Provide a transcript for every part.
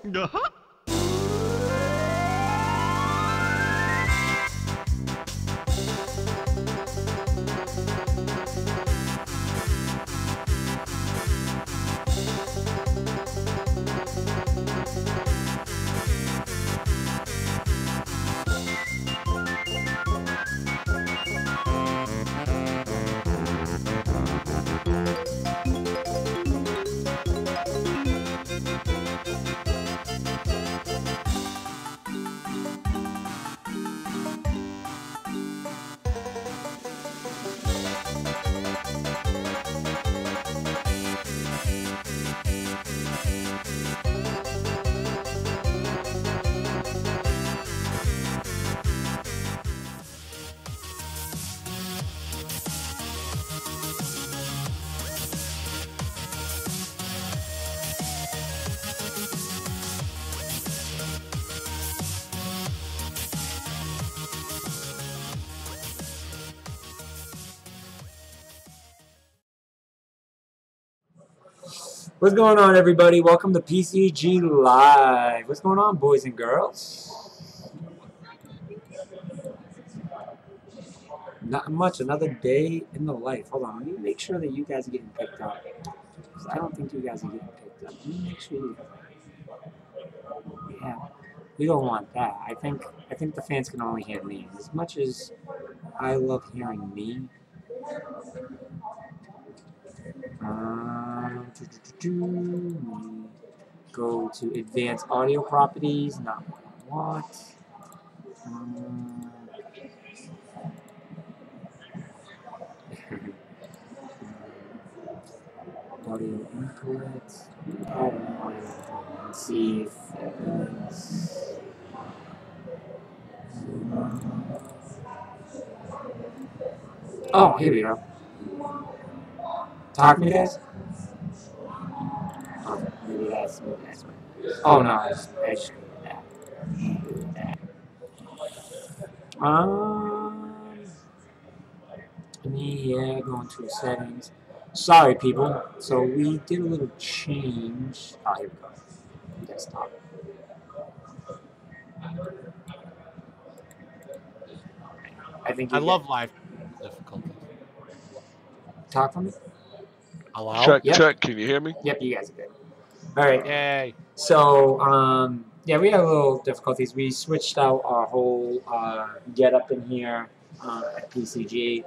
Uh-huh. What's going on, everybody? Welcome to PCG Live. What's going on, boys and girls? Not much. Another day in the life. Hold on. Let me make sure that you guys are getting picked up. Because I don't think you guys are getting picked up. Let me make sure you guys are. Yeah. We don't want that. I think the fans can only hear me. As much as I love hearing me. Go to advanced audio properties, not what I want. Audio input. Let's see if it is. Oh, here we go. Talk to me, guys. Oh, maybe that's what. Oh no, I just go with that. Yeah, going to settings. Sorry, people. So we did a little change. Oh, here we go. Desktop. I love live difficulties. Talk for me. Hello? Check, Yep. check. Can you hear me? Yep, you guys are good. All right. Yay. So, yeah, we had a little difficulties. We switched out our whole get-up in here at PCG.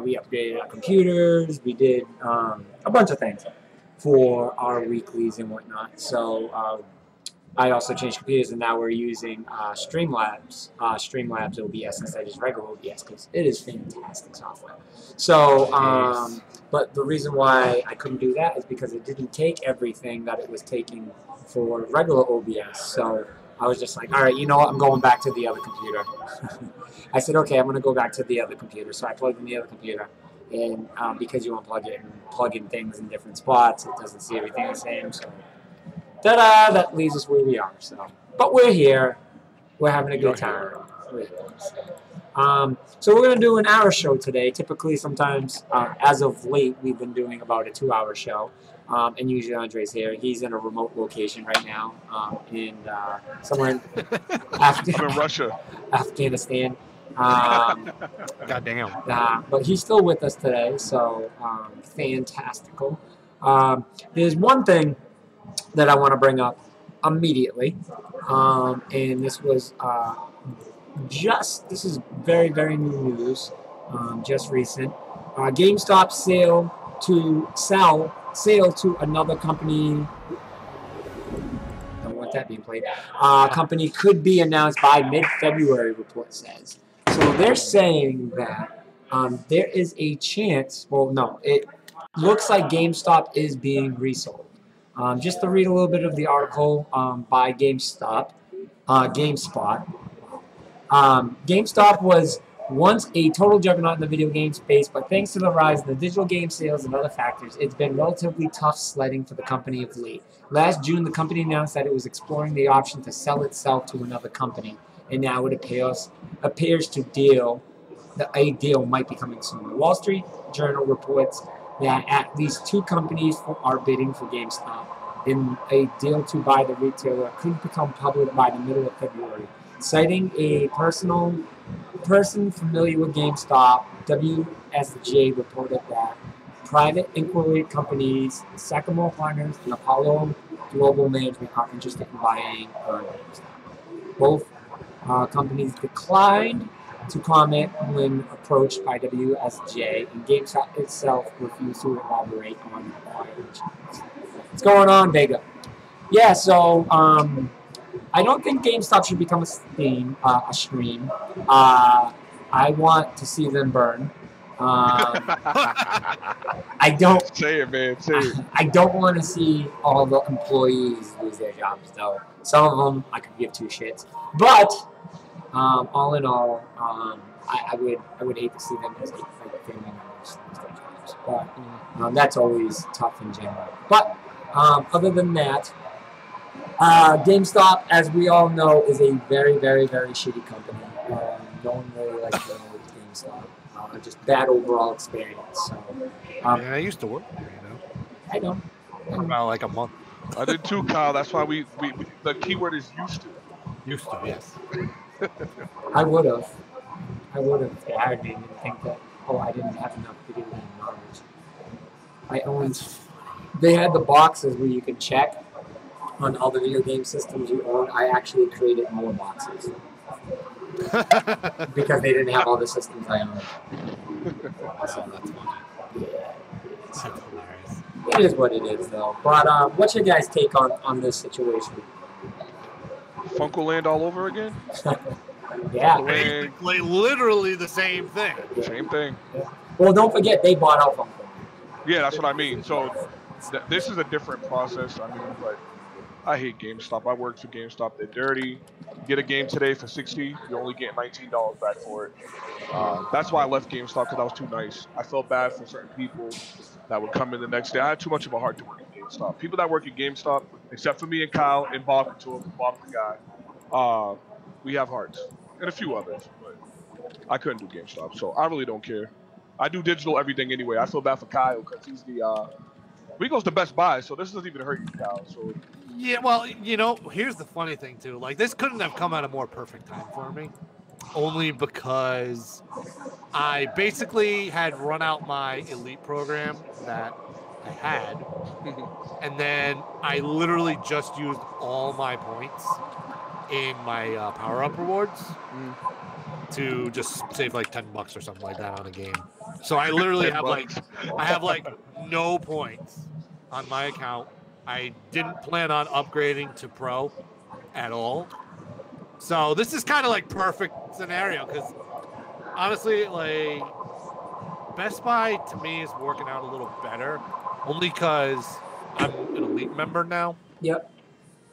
We upgraded our computers. We did a bunch of things for our weeklies and whatnot. So, I also changed computers, and now we're using Streamlabs. Streamlabs OBS instead of just regular OBS because it is fantastic software. So, but the reason why I couldn't do that is because it didn't take everything that it was taking for regular OBS. So I was just like, all right, you know what? I'm going back to the other computer. I said, okay, I'm going to go back to the other computer. So I plugged in the other computer. And because you unplug it and plug in things in different spots, it doesn't see everything the same. So, ta-da! That leaves us where we are. So, but we're here. We're having a good time. We're here. So we're going to do an hour show today. Typically, sometimes, as of late, we've been doing about a 2-hour show. And usually Andre's here. He's in a remote location right now, in somewhere in I'm in Russia. Afghanistan. Goddamn. But he's still with us today, so fantastical. There's one thing that I want to bring up immediately, and this was this is very, very new news, just recent. GameStop sale to another company. Don't want that being played. Company could be announced by mid-February, report says. So they're saying that there is a chance. Well, no, it looks like GameStop is being resold. Just to read a little bit of the article by GameSpot. GameStop was once a total juggernaut in the video game space, but thanks to the rise of the digital game sales and other factors, it's been relatively tough sledding for the company of late. Last June, the company announced that it was exploring the option to sell itself to another company, and now it appears that a deal might be coming soon. The Wall Street Journal reports that at least 2 companies are bidding for GameStop. in a deal to buy the retailer could become public by the middle of February. Citing a person familiar with GameStop, WSJ reported that private inquiry companies Sycamore Partners and Apollo Global Management are interested in buying GameStop. Both companies declined to comment when approached by WSJ, and GameStop itself refused to elaborate on the acquisition. What's going on, Vega? Yeah, so I don't think GameStop should become a stream. I want to see them burn. I don't. Say it, man. Say it. I don't want to see all the employees lose their jobs, though. Some of them I could give two shits, but all in all, I would hate to see them as like family members lose their jobs. But that's always tough in general. But other than that. GameStop, as we all know, is a very, very, very shitty company. No one really likes dealing with GameStop. Just bad overall experience. So, I used to work there, I know. For about like a month. I did too, Kyle. That's why we the keyword is used to. Used to, yes. I would have hired me and didn't think that, I didn't have enough video game knowledge. They had the boxes where you could check on all the video game systems you own. I actually created more boxes because they didn't have all the systems I owned. So that's funny. Yeah, That's hilarious. it is what it is, though. But what's your guys' take on this situation? Funko Land all over again? Yeah. Basically, literally the same thing. Yeah. Same thing. Yeah. Well, don't forget, they bought out Funko. Yeah, that's what I mean. So this is a different process. I mean, but I hate GameStop. I work for GameStop. They're dirty. You get a game today for $60, you only get $19 back for it. That's why I left GameStop, because I was too nice. I felt bad for certain people that would come in the next day. I had too much of a heart to work at GameStop. People that work at GameStop, except for me and Kyle and Bob Couture, Bob's the guy, we have hearts. And a few others, but I couldn't do GameStop, so I really don't care. I do digital everything anyway. I feel bad for Kyle because he's the he goes to Best Buy, so this doesn't even hurt you, Kyle. So yeah, well, here's the funny thing too. Like, this couldn't have come at a more perfect time for me, only because I basically had run out my elite program that I had, and then I literally just used all my points in my power-up rewards to just save like $10 or something like that on a game. So I literally have like no points on my account. I didn't plan on upgrading to pro at all. So this is kind of like perfect scenario, because honestly, like, Best Buy to me is working out a little better, only because I'm an elite member now. Yep.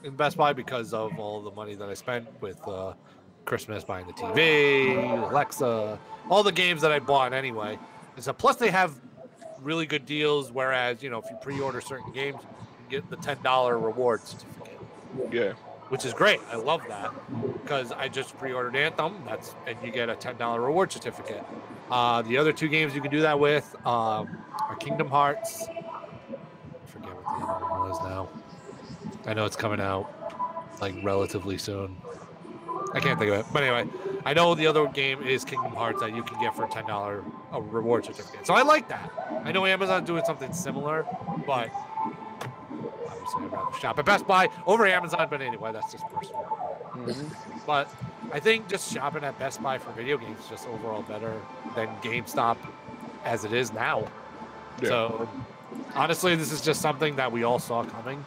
In Best Buy, because of all the money that I spent with Christmas, buying the TV, Alexa, all the games that I bought anyway. And so plus they have really good deals, whereas, if you pre-order certain games, you get the $10 reward certificate. yeah. Which is great. I love that, because I just pre-ordered Anthem, and you get a $10 reward certificate. The other two games you can do that with are Kingdom Hearts. I forget what the other one was now. I know it's coming out like relatively soon. I can't think of it. But anyway, I know the other game is Kingdom Hearts that you can get for a $10 reward certificate. So I like that. I know Amazon's doing something similar, but obviously I'd rather shop at Best Buy over Amazon. But anyway, that's just personal. But I think just shopping at Best Buy for video games is just overall better than GameStop as it is now. Yeah. So honestly, this is just something that we all saw coming.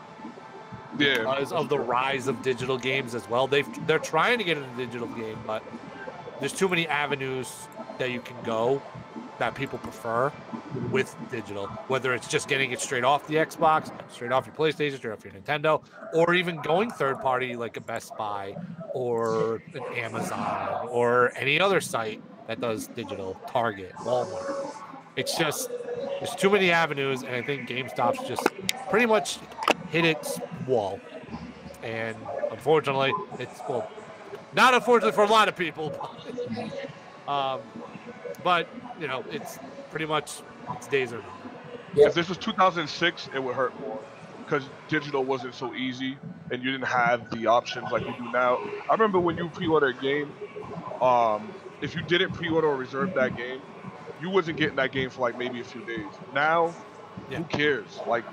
Yeah. Because of the rise of digital games as well. They're trying to get into digital game, but there's too many avenues that you can go that people prefer with digital. Whether it's just getting it straight off the Xbox, straight off your PlayStation, straight off your Nintendo, or even going third party like a Best Buy or an Amazon or any other site that does digital, Target, Walmart. It's just, there's too many avenues, and I think GameStop's just pretty much hit its wall. And unfortunately, not unfortunately for a lot of people, but it's pretty much, its days are numbered. If this was 2006, it would hurt more, because digital wasn't so easy and you didn't have the options like you do now. I remember when you pre-order a game, if you didn't pre-order or reserve that game, you wasn't getting that game for like maybe a few days. Now, Yeah. who cares? Like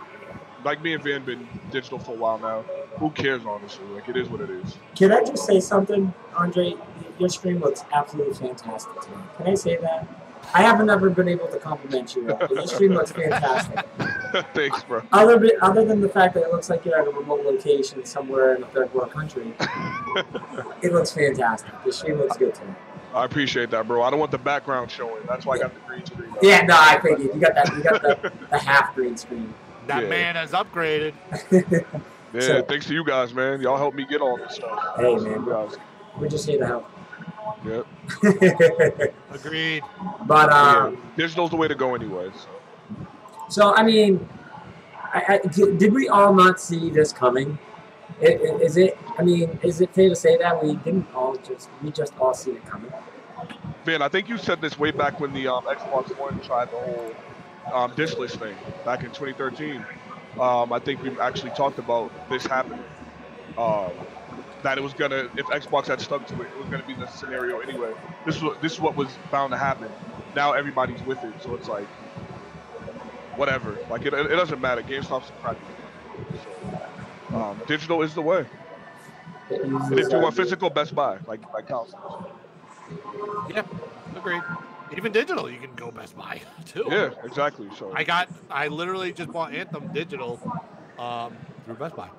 me and Van been digital for a while now. Who cares, honestly? Like, it is what it is. Can I just say something, Andre? Your stream looks absolutely fantastic today. Can I say that? I haven't ever been able to compliment you. But your stream looks fantastic. Thanks, bro. Other than the fact that it looks like you're at a remote location somewhere in a third world country, it looks fantastic. Your stream looks good today. I appreciate that, bro. I don't want the background showing. That's why I got the green screen. Yeah, no, I figured you got that. You got the half green screen. That man has upgraded. Yeah, So, thanks to you guys, man. Y'all helped me get all this stuff. hey, You man, guys. we're just here to help. Yep. Agreed. But Digital's the way to go, anyways. so I mean, did we all not see this coming? Is it? I mean, is it fair to say that we just all see it coming? Man, I think you said this way back when the Xbox One tried the whole dishless thing back in 2013. I think we actually talked about this happening. That it was gonna, if Xbox had stuck to it, it was gonna be the scenario anyway. This is what was bound to happen. Now everybody's with it, so it's like, whatever. Like it doesn't matter. GameStop's practically. So, digital is the way. And if you want physical, Best Buy, like Cal says. Yeah, agreed. Even digital, you can go Best Buy too. Yeah, exactly. So I literally just bought Anthem digital through Best Buy.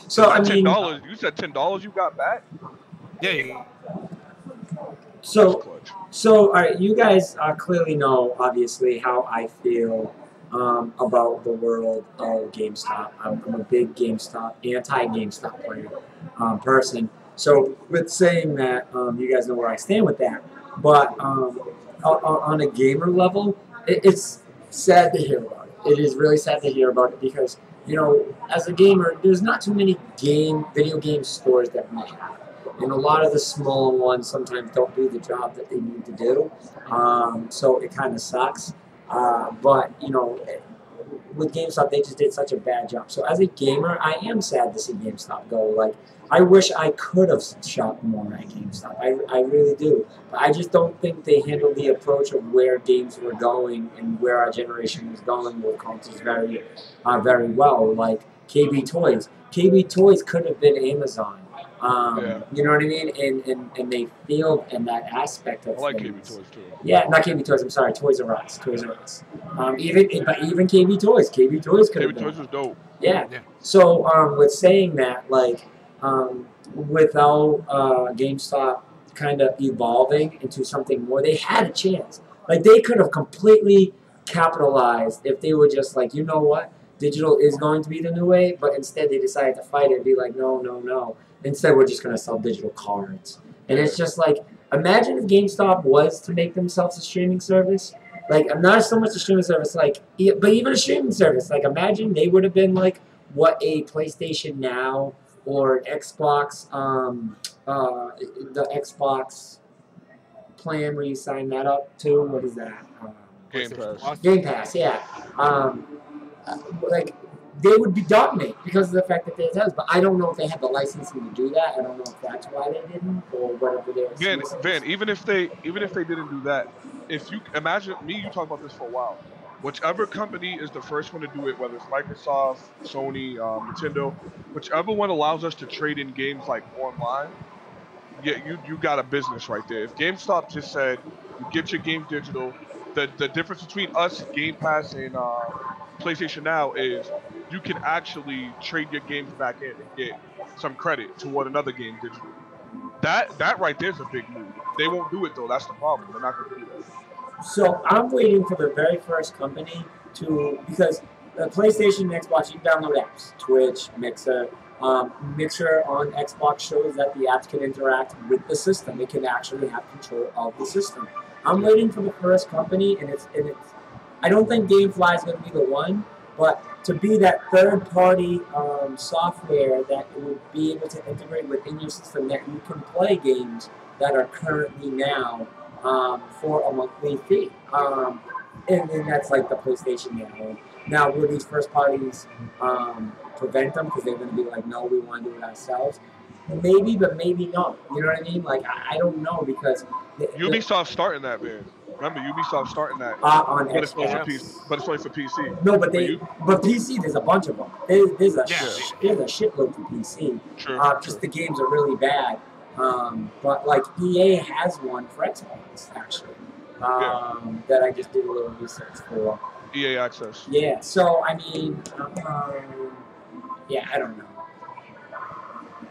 So I mean, $10. You said $10 you got back. Yeah. So all right, you guys clearly know, obviously, how I feel about the world of GameStop. I'm a big anti-GameStop player person. So with saying that, you guys know where I stand with that. But on a gamer level, it's sad to hear about it. It is really sad to hear about it because, you know, as a gamer, there's not too many video game stores that we have. And a lot of the smaller ones sometimes don't do the job that they need to do. So it kind of sucks. But, you know, with GameStop, they just did such a bad job. So as a gamer, I am sad to see GameStop go. Like, I wish I could have shopped more at GameStop. I really do. But I just don't think they handled the approach of where games were going and where our generation was going with consoles very well. Like KB Toys. KB Toys could have been Amazon. You know what I mean? And they failed in that aspect of I like things. KB Toys too. Yeah, not KB Toys. I'm sorry, Toys R Us. Even KB Toys. KB Toys could have KB been. Toys was dope. Yeah. So with saying that, like, without GameStop kind of evolving into something more, they had a chance. Like, they could have completely capitalized if they were just like, you know what, digital is going to be the new way, but instead they decided to fight it and be like, no. Instead, we're just going to sell digital cards. And it's just like, imagine if GameStop was to make themselves a streaming service. Like, not so much a streaming service, like, but even a streaming service. Like, imagine they would have been like what a PlayStation Now or an Xbox, the Xbox plan where you sign that up to. What is that? Game Pass. Game Pass, yeah. Like, they would be dominant because of the fact that they does. But I don't know if they have the licensing to do that. I don't know if that's why they didn't or whatever they were. Van, even if they didn't do that, if you imagine me, you talk about this for a while. Whichever company is the first one to do it, whether it's Microsoft, Sony, Nintendo, whichever one allows us to trade in games like online, yeah, you got a business right there. If GameStop just said you get your game digital, the difference between us, Game Pass, and PlayStation Now is you can actually trade your games back in and get some credit toward another game digitally. That right there is a big move. They won't do it though. That's the problem. They're not going to do that. So I'm waiting for the very first company to, because the PlayStation and Xbox, you download apps, Twitch, Mixer. Mixer on Xbox shows that the apps can interact with the system. It can actually have control of the system. I'm waiting for the first company, and it's. I don't think GameFly is going to be the one, but to be that third-party software that would be able to integrate within your system, that you can play games that are currently now for a monthly fee. and that's like the PlayStation at home. Now, will these first parties prevent them because they're going to be like, no, we want to do it ourselves? Maybe, but maybe not. You know what I mean? Like, I don't know because Ubisoft starting that, man. Remember, Ubisoft starting that, on but it's only for Xbox. PC. But it's only for PC. No, but PC, there's a bunch of them. There's a shitload for PC. True. Just the games are really bad. But like EA has one for Xbox actually. That I just did a little research for. EA Access. Yeah. So I mean, yeah, I don't know.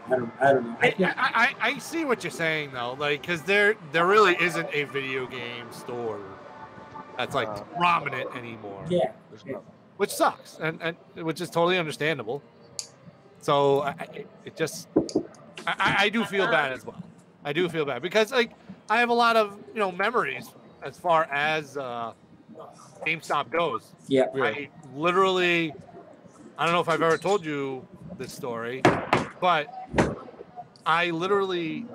I don't know. I see what you're saying though, like, because there really isn't a video game store that's like prominent anymore. Yeah. Which sucks, and which is totally understandable. So I do feel bad as well. I do feel bad because like I have a lot of memories as far as GameStop goes. Yeah. I literally, I don't know if I've ever told you this story, but I literally,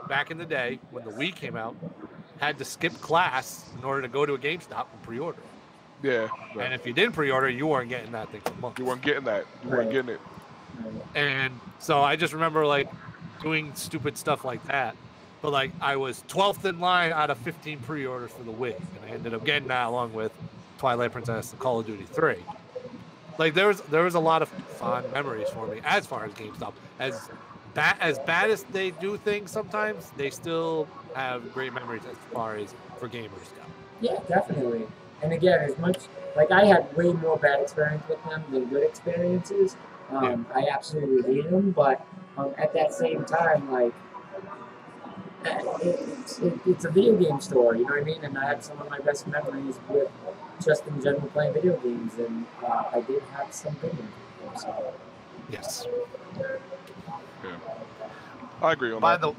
back in the day when the Wii came out, had to skip class in order to go to a GameStop and pre-order. Yeah. And if you didn't pre-order, you weren't getting that thing for months. You weren't getting that. You weren't getting it. And so I just remember like doing stupid stuff like that. But like I was 12th in line out of 15 pre-orders for the Wii, and I ended up getting that along with Twilight Princess and Call of Duty 3. Like there was a lot of fond memories for me as far as GameStop. As bad as they do things sometimes, they still have great memories as far as for gamers go. Yeah, definitely. And again, as much like I had way more bad experience with them than good experiences. I absolutely hate them, but at that same time, like it's a video game store, you know what I mean? And I had some of my best memories with just in general playing video games, and I did have some good ones. So. Yes. Yeah. I agree on that.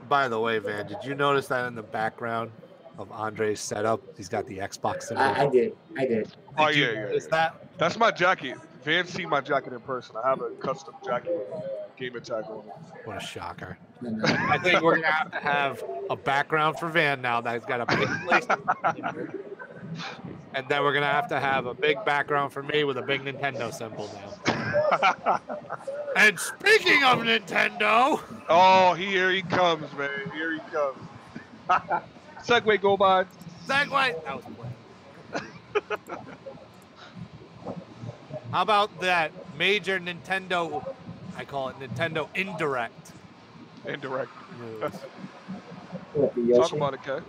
By the way, Van, did you notice that in the background of Andre's setup, he's got the Xbox symbol? I did. Oh yeah. Is that? That's my jacket. Van seen my jacket in person. I have a custom jacket with gamer tag on it. What a shocker. I think we're going to have a background for Van now that's got a big place. And then we're going to have a big background for me with a big Nintendo symbol now. And speaking of Nintendo. Oh, here he comes, man. Here he comes. Segway go by. Segway. That was planned. How about that major Nintendo, I call it Nintendo Indirect. Indirect. News. Talk about it, Kai.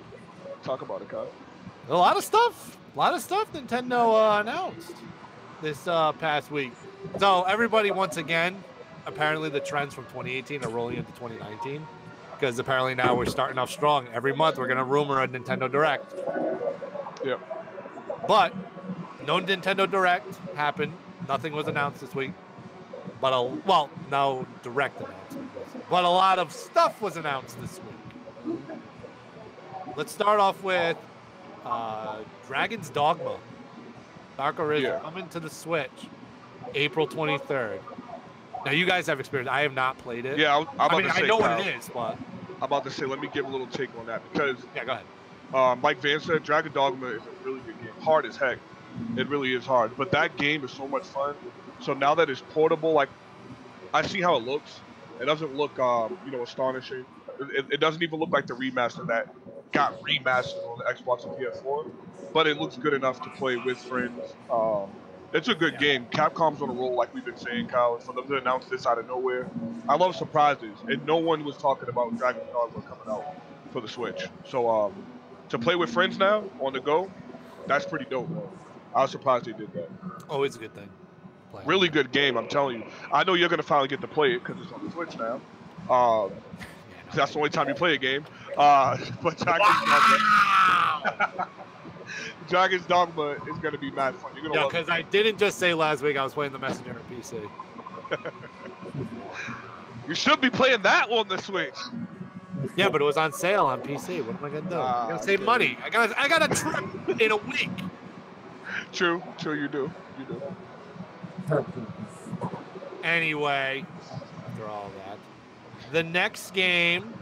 A lot of stuff Nintendo announced this past week. So everybody, once again, apparently the trends from 2018 are rolling into 2019. Because apparently now we're starting off strong. Every month we're going to rumor a Nintendo Direct. Yep. But no Nintendo Direct happened. Nothing was announced this week. But no direct announcement. But a lot of stuff was announced this week. Let's start off with Dragon's Dogma. Dark Arisen coming to the Switch April 23rd. Now you guys have experience. I have not played it. Yeah, I know what it is, but I'm about to say, let me give a little take on that because go ahead. Like Van said, Dragon Dogma is a really good game. Hard as heck. It really is hard. But that game is so much fun. So now that it's portable, like I see how it looks. It doesn't look astonishing. It doesn't even look like the remaster that got remastered on the Xbox and PS4. But it looks good enough to play with friends. It's a good game. Capcom's on a roll, like we've been saying, Kyle. For them to announce this out of nowhere, I love surprises, and no one was talking about Dragon Dogma coming out for the Switch. So to play with friends now on the go, that's pretty dope, man. I was surprised they did that. Always a good thing. Really good game, I'm telling you. I know you're gonna finally get to play it because it's on the Switch now. That's the only time you play a game. But Dragon's Dogma is going to be mad fun. You're gonna because I didn't just say last week I was playing the Messenger on PC. You should be playing that on the Switch. Yeah, but it was on sale on PC. What am I going to do? I'm going to save money. I got a trip in a week. True, you do. Anyway, after all that, the next game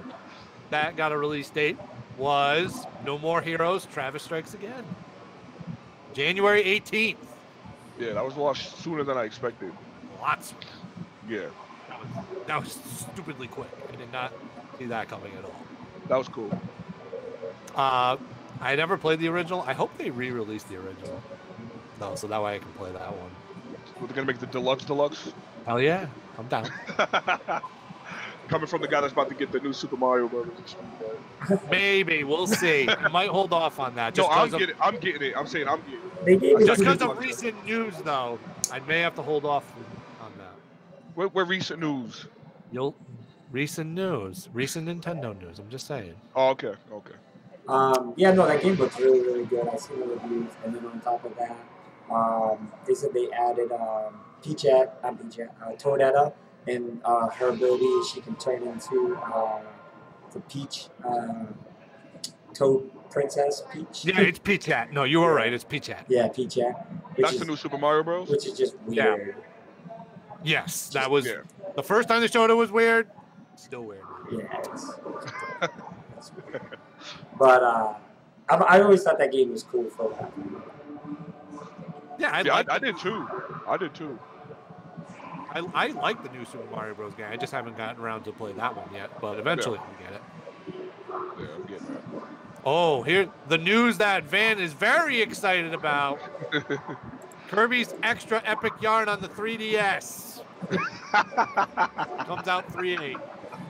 that got a release date was No More Heroes, Travis Strikes Again. January 18th. Yeah, that was a lot sooner than I expected. Lots. Yeah, That was stupidly quick. I did not see that coming at all. that was cool. I never played the original. I hope they re-release the original. No, so that way I can play that one. We're gonna make the deluxe. Hell yeah, I'm down. Coming from the guy that's about to get the new Super Mario Brothers. Maybe we'll see. I might hold off on that. No, Just I'm getting it. I'm saying I'm getting it. They gave it just to because me. of recent news, though, I may have to hold off on that. What recent news? Recent news, recent Nintendo news. I'm just saying. Oh, okay. Yeah, no, that game looks really, really good. I seen the reviews, and then on top of that, they said they added Toadetta, and her ability is she can turn into the Peach Toad Princess Peach. Yeah, it's Peachat. No, you were right. It's Peachat. Yeah, Peachat. That's the new Super Mario Bros. Which is just weird. Yes, that was the first time they showed it was weird. Still weird. Yeah. It's weird. But I always thought that game was cool for that. Yeah, I did too. I like the new Super Mario Bros. Game. I just haven't gotten around to play that one yet, but eventually I'll get it. Yeah, I'm getting that. Oh, here the news that Van is very excited about. Kirby's Extra Epic Yarn on the 3DS. Comes out 3/8,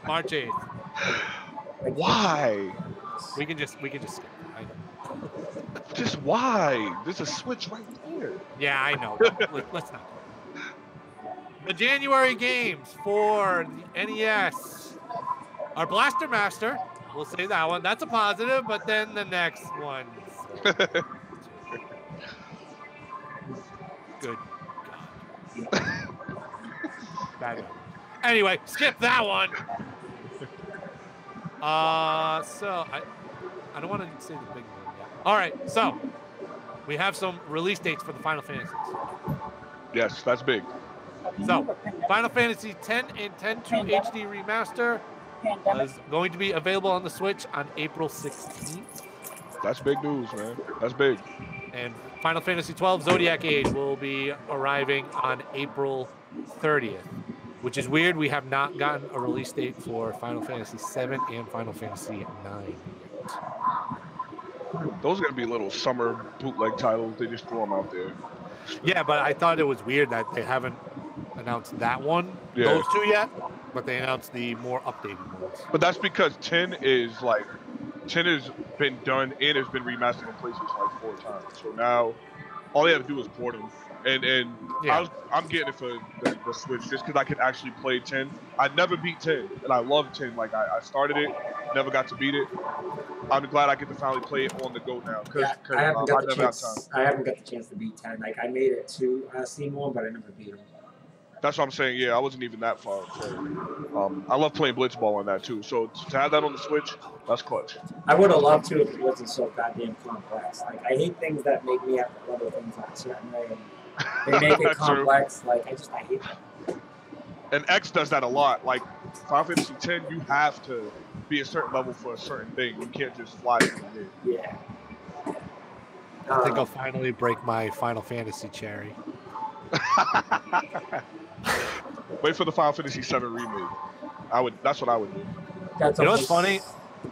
March 8th. Why? We can just skip. I know. Just why? There's a Switch right there. Yeah, I know. Let's not. The January games for the NES are Blaster Master. We'll say that one. That's a positive, but then the next one. Good God. Bad one. Anyway, skip that one. So I don't want to say the big one yet. All right, so we have some release dates for the Final Fantasies. Yes, that's big. So, Final Fantasy X and X-2 HD Remaster is going to be available on the Switch on April 16th. That's big news, man. That's big. And Final Fantasy XII Zodiac Age will be arriving on April 30th, which is weird. We have not gotten a release date for Final Fantasy VII and Final Fantasy IX yet. Those are going to be little summer bootleg titles. They just throw them out there. Yeah, but I thought it was weird that they haven't announced those two yet, but they announced the more updated ones. But that's because 10 has been done and has been remastered in PlayStation like 4 times. So now all they have to do is port them. And I'm getting it for the Switch just because I can actually play 10. I never beat 10, and I love 10. Like I started it, never got to beat it. I'm glad I get to finally play it on the go now. I haven't got the chance to beat 10. Like I made it to Scene 1, but I never beat him. That's what I'm saying. Yeah, I wasn't even that far. So, I love playing Blitzball on that too. So to have that on the Switch, that's clutch. I would have loved to if it wasn't so goddamn complex. Like I hate things that make me have to level things out a certain way. And they make it complex. True. Like I hate that. And X does that a lot. Like Final Fantasy X, you have to be a certain level for a certain thing. You can't just fly through it. Yeah. I think I'll finally break my Final Fantasy cherry. Wait for the Final Fantasy VII remake. That's what I would do. You know what's funny?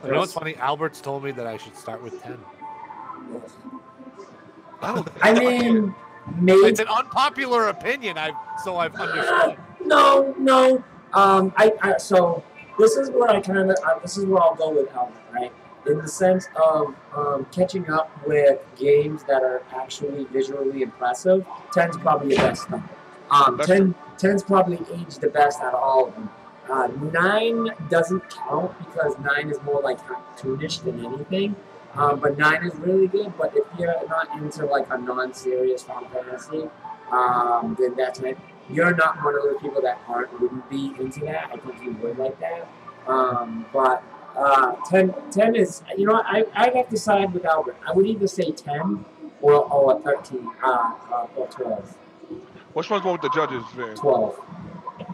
You know what's funny? Albert's told me that I should start with 10. I mean, maybe it's an unpopular opinion. I've understood. No. So this is where this is where I'll go with Albert, right? In the sense of catching up with games that are actually visually impressive. 10's probably the best stuff. 10's probably aged the best out of all of them. 9 doesn't count because 9 is more like cartoonish than anything. But 9 is really good. But if you're not into like a non-serious Final Fantasy, then that's it. You're not one of those people that wouldn't be into that. I think you would like that. But 10 is, you know, I'd have to side with Albert. I would either say 10 or 13 or 12. Which one's going with the judges, man? 12.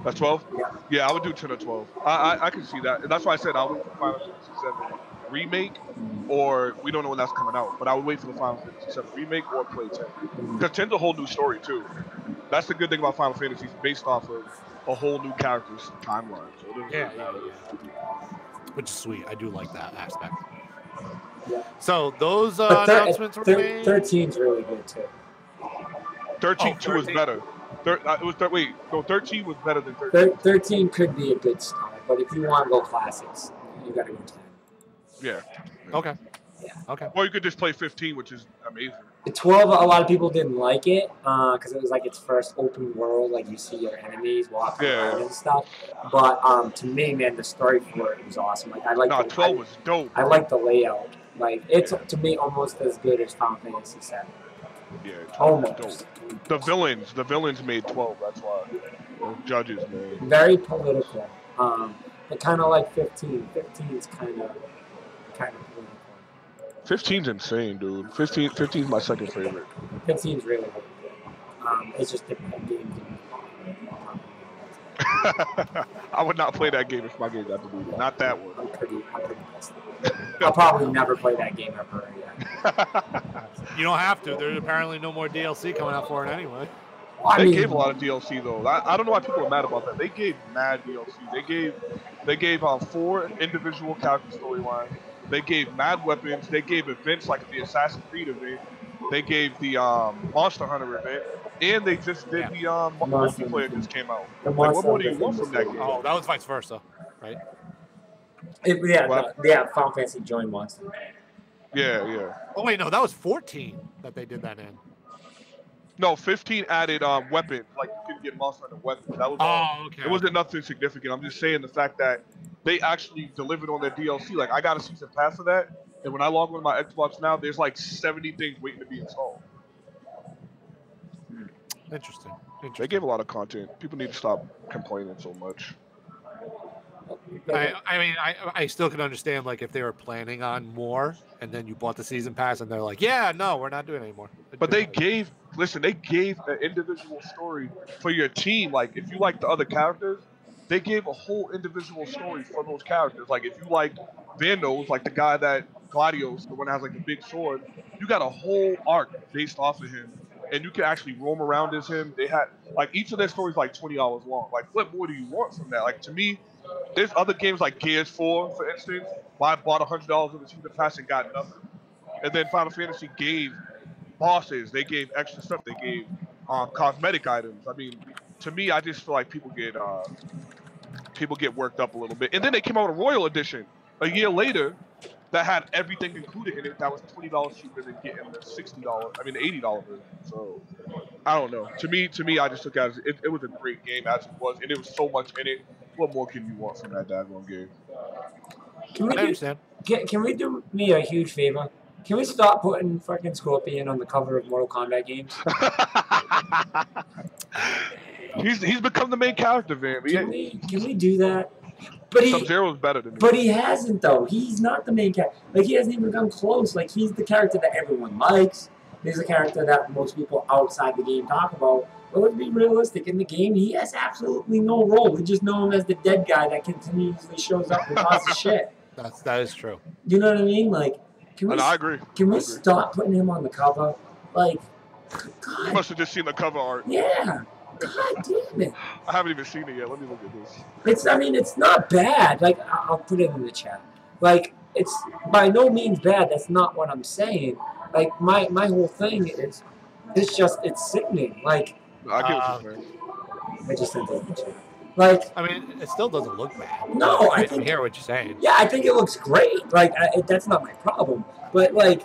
That's 12? Yeah. Yeah, I would do 10 or 12. I can see that. And that's why I said I'll wait for Final Fantasy remake, or we don't know when that's coming out. But I would wait for the Final Fantasy VII remake or play 10, because 10's a whole new story too. That's the good thing about Final Fantasy. It's based off of a whole new character's timeline. So it doesn't Yeah, really matter. Which is sweet. I do like that aspect. Yeah. So those But announcements were made. 13's really good too. 13-2 was better. Wait, no, 13 was better than 13. 13 could be a good start, but if you want to go classics, you got to go 10. Yeah. Okay. Yeah. Okay. Or you could just play 15, which is amazing. 12, a lot of people didn't like it because it was like its first open world, like you see your enemies walk around and stuff. But to me, man, the story for it was awesome. Like I like 12 was dope. I like the layout. Like it's to me almost as good as Final Fantasy VII. Yeah, almost. The villains made 12. That's why. The judges, man. Very political. But kind of like 15. 15 is kind of political. 15's insane, dude. 15's my second favorite. 15's really good. It's just different games. I would not play that game if my game got deleted. Not that one. I'm pretty pissed. I'll probably never play that game ever again. You don't have to. There's apparently no more DLC coming out for it anyway. Well, they gave a lot of DLC though. I don't know why people are mad about that. They gave mad DLC. They gave 4 individual character storylines. They gave mad weapons. They gave events like the Assassin's Creed event. They gave the Monster Hunter event, and they just did the multiplayer just came out. Like, what more do you want from that game? Oh, that was vice versa, right? Final Fantasy joined Monster. Yeah. Oh wait, no, that was 14 that they did that in. No, 15 added weapons. Like you could get Monster Hunter weapons. That was okay. It wasn't nothing significant. I'm just saying the fact that they actually delivered on their DLC. Like I got a season pass for that, and when I log on my Xbox now, there's like 70 things waiting to be installed. Interesting. They gave a lot of content. People need to stop complaining so much. I still can understand like if they were planning on more, and then you bought the season pass, and they're like, yeah, no, we're not doing it anymore. But they gave an individual story for your team. Like if you like the other characters, they gave a whole individual story for those characters. Like if you like Vandos, like the guy that Gladios, the one that has like a big sword, you got a whole arc based off of him, and you can actually roam around as him. They had like each of their stories like 20 hours long. Like what more do you want from that? Like to me, there's other games like Gears 4, for instance. I bought $100 of the season pass and got nothing. And then Final Fantasy gave bosses, they gave extra stuff, they gave cosmetic items. I mean, to me, I just feel like people get worked up a little bit. And then they came out with a Royal Edition a year later that had everything included in it. That was $20 cheaper than getting the $80 version. So I don't know. To me, I just took it as it was a great game as it was, and there was so much in it. What more can you want from that daggone game? Can we do me a huge favor? Can we stop putting fucking Scorpion on the cover of Mortal Kombat games? He's become the main character, man. Can we do that? But Sub-Zero's better than me. But he hasn't though. He's not the main character. Like he hasn't even come close. Like he's the character that everyone likes. He's the character that most people outside the game talk about. But let's be realistic. In the game, he has absolutely no role. We just know him as the dead guy that continuously shows up and causes shit. That is true. You know what I mean? Like, I agree. Can we stop putting him on the cover? Like, God. You must have just seen the cover art. Yeah. God damn it. I haven't even seen it yet. Let me look at this. It's not bad. Like, I'll put it in the chat. Like, it's by no means bad. That's not what I'm saying. Like, my whole thing is, it's sickening. Like, I get what you're saying. I just sent it in the chat. Like, I mean, it still doesn't look bad. No, I hear what you're saying. Yeah, I think it looks great. Like, that's not my problem. But, like,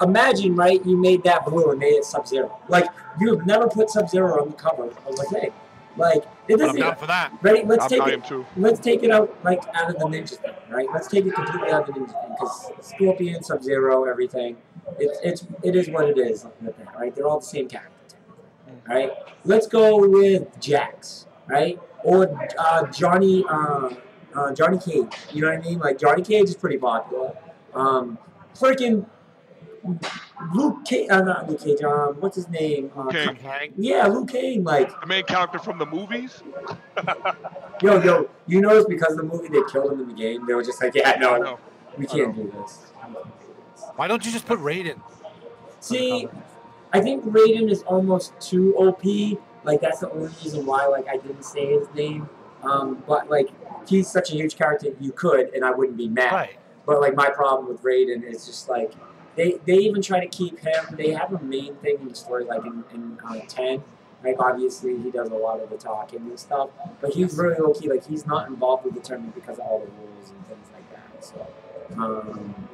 imagine, right, you made that blue and made it Sub-Zero. Like, you've never put Sub-Zero on the cover of a thing. Like, it doesn't. I'm down for that. Ready? Let's take it out, like, out of the ninja thing, right? Let's take it completely out of the ninja thing. Because Scorpion, Sub-Zero, everything, it is what it is, right? They're all the same character. Right? Let's go with Jax, right? Or Johnny Cage. You know what I mean? Like Johnny Cage is pretty popular. Freaking Luke Cage. Not Luke Cage. What's his name? Kang. Yeah, Luke Cage. Like the main character from the movies. Yo, you know it's because of the movie they killed him in the game. They were just like, yeah, no. We can't do this. Why don't you just put Raiden? See, I think Raiden is almost too OP. Like that's the only reason why like I didn't say his name. But like he's such a huge character, you could, and I wouldn't be mad. Right. But like my problem with Raiden is just like they even try to keep him. They have a main thing in the story, like in 10. Like obviously he does a lot of the talking and stuff, but he's really low key. Like he's not involved with the tournament because of all the rules and things like that. So.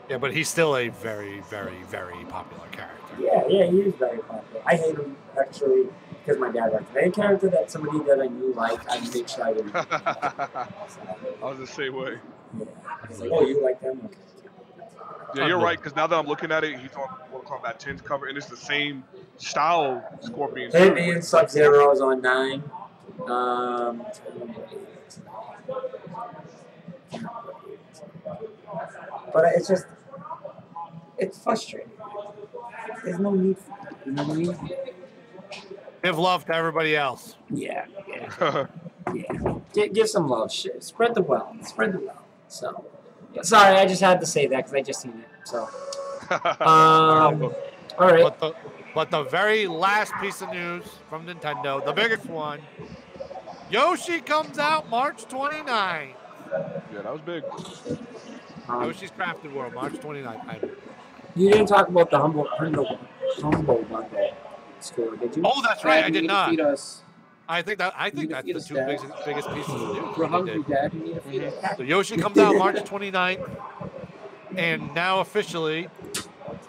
Yeah, but he's still a very, very, very popular character. Yeah, he is very popular. I hate him actually because my dad liked him. Any character that somebody that I knew liked, I'd make sure I didn't. I was the same way. Yeah. It's like, oh, you like them? Okay. Yeah, you're right. Because now that I'm looking at it, he's on Mortal Kombat 10's cover, and it's the same style Scorpion. Him and Sub-Zero is on 9. But it's frustrating. There's no need for it. You know what I mean? Give love to everybody else. Yeah. Give some love. Spread the wealth. So, sorry, I just had to say that because I just seen it. So, all right. But the very last piece of news from Nintendo, the biggest one, Yoshi comes out March 29th. Yeah, that was big. Yoshi's Crafted World, March 29th. You didn't talk about the humble bundle score, did you? Oh, that's right. I did not. Feed us. I think that's the two biggest pieces of news. We're hungry, Dad. You need to feed us. So Yoshi comes out March 29th, and now officially,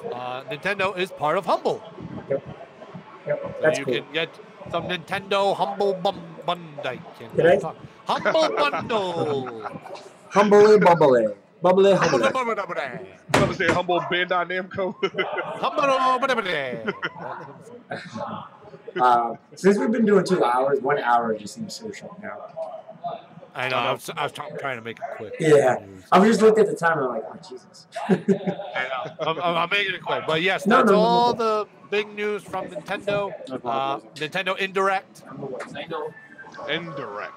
Nintendo is part of Humble. Yep, So that's you cool. can get some Nintendo Humble Bundle. Humble Bundle. Bubbly. Bubbly. I'm gonna say humble Bandai Namco. Since we've been doing 2 hours, 1 hour just seems so short now. I know. I was trying to make it quick. Yeah. I was just looking at the time and I'm like, oh, Jesus. I know. I'm making it quick. But yes, that's all the big news from Nintendo. Nintendo Indirect. I know. Indirect.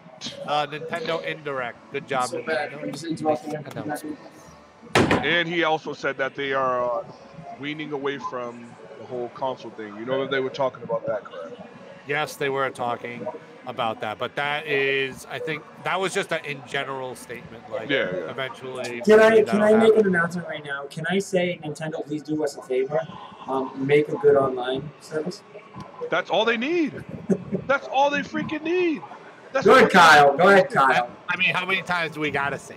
Nintendo Indirect. Good job, So bad. Nintendo. I'm just interrupting. And he also said that they are weaning away from the whole console thing. You know that they were talking about that, correct? Yes, they were talking about that, but that is, I think, that was just an in general statement. Like, eventually. Can I make an announcement right now? Can I say, Nintendo, please do us a favor? Make a good online service. That's all they need. That's all they freaking need. Go ahead, Kyle. I mean, how many times do we gotta say?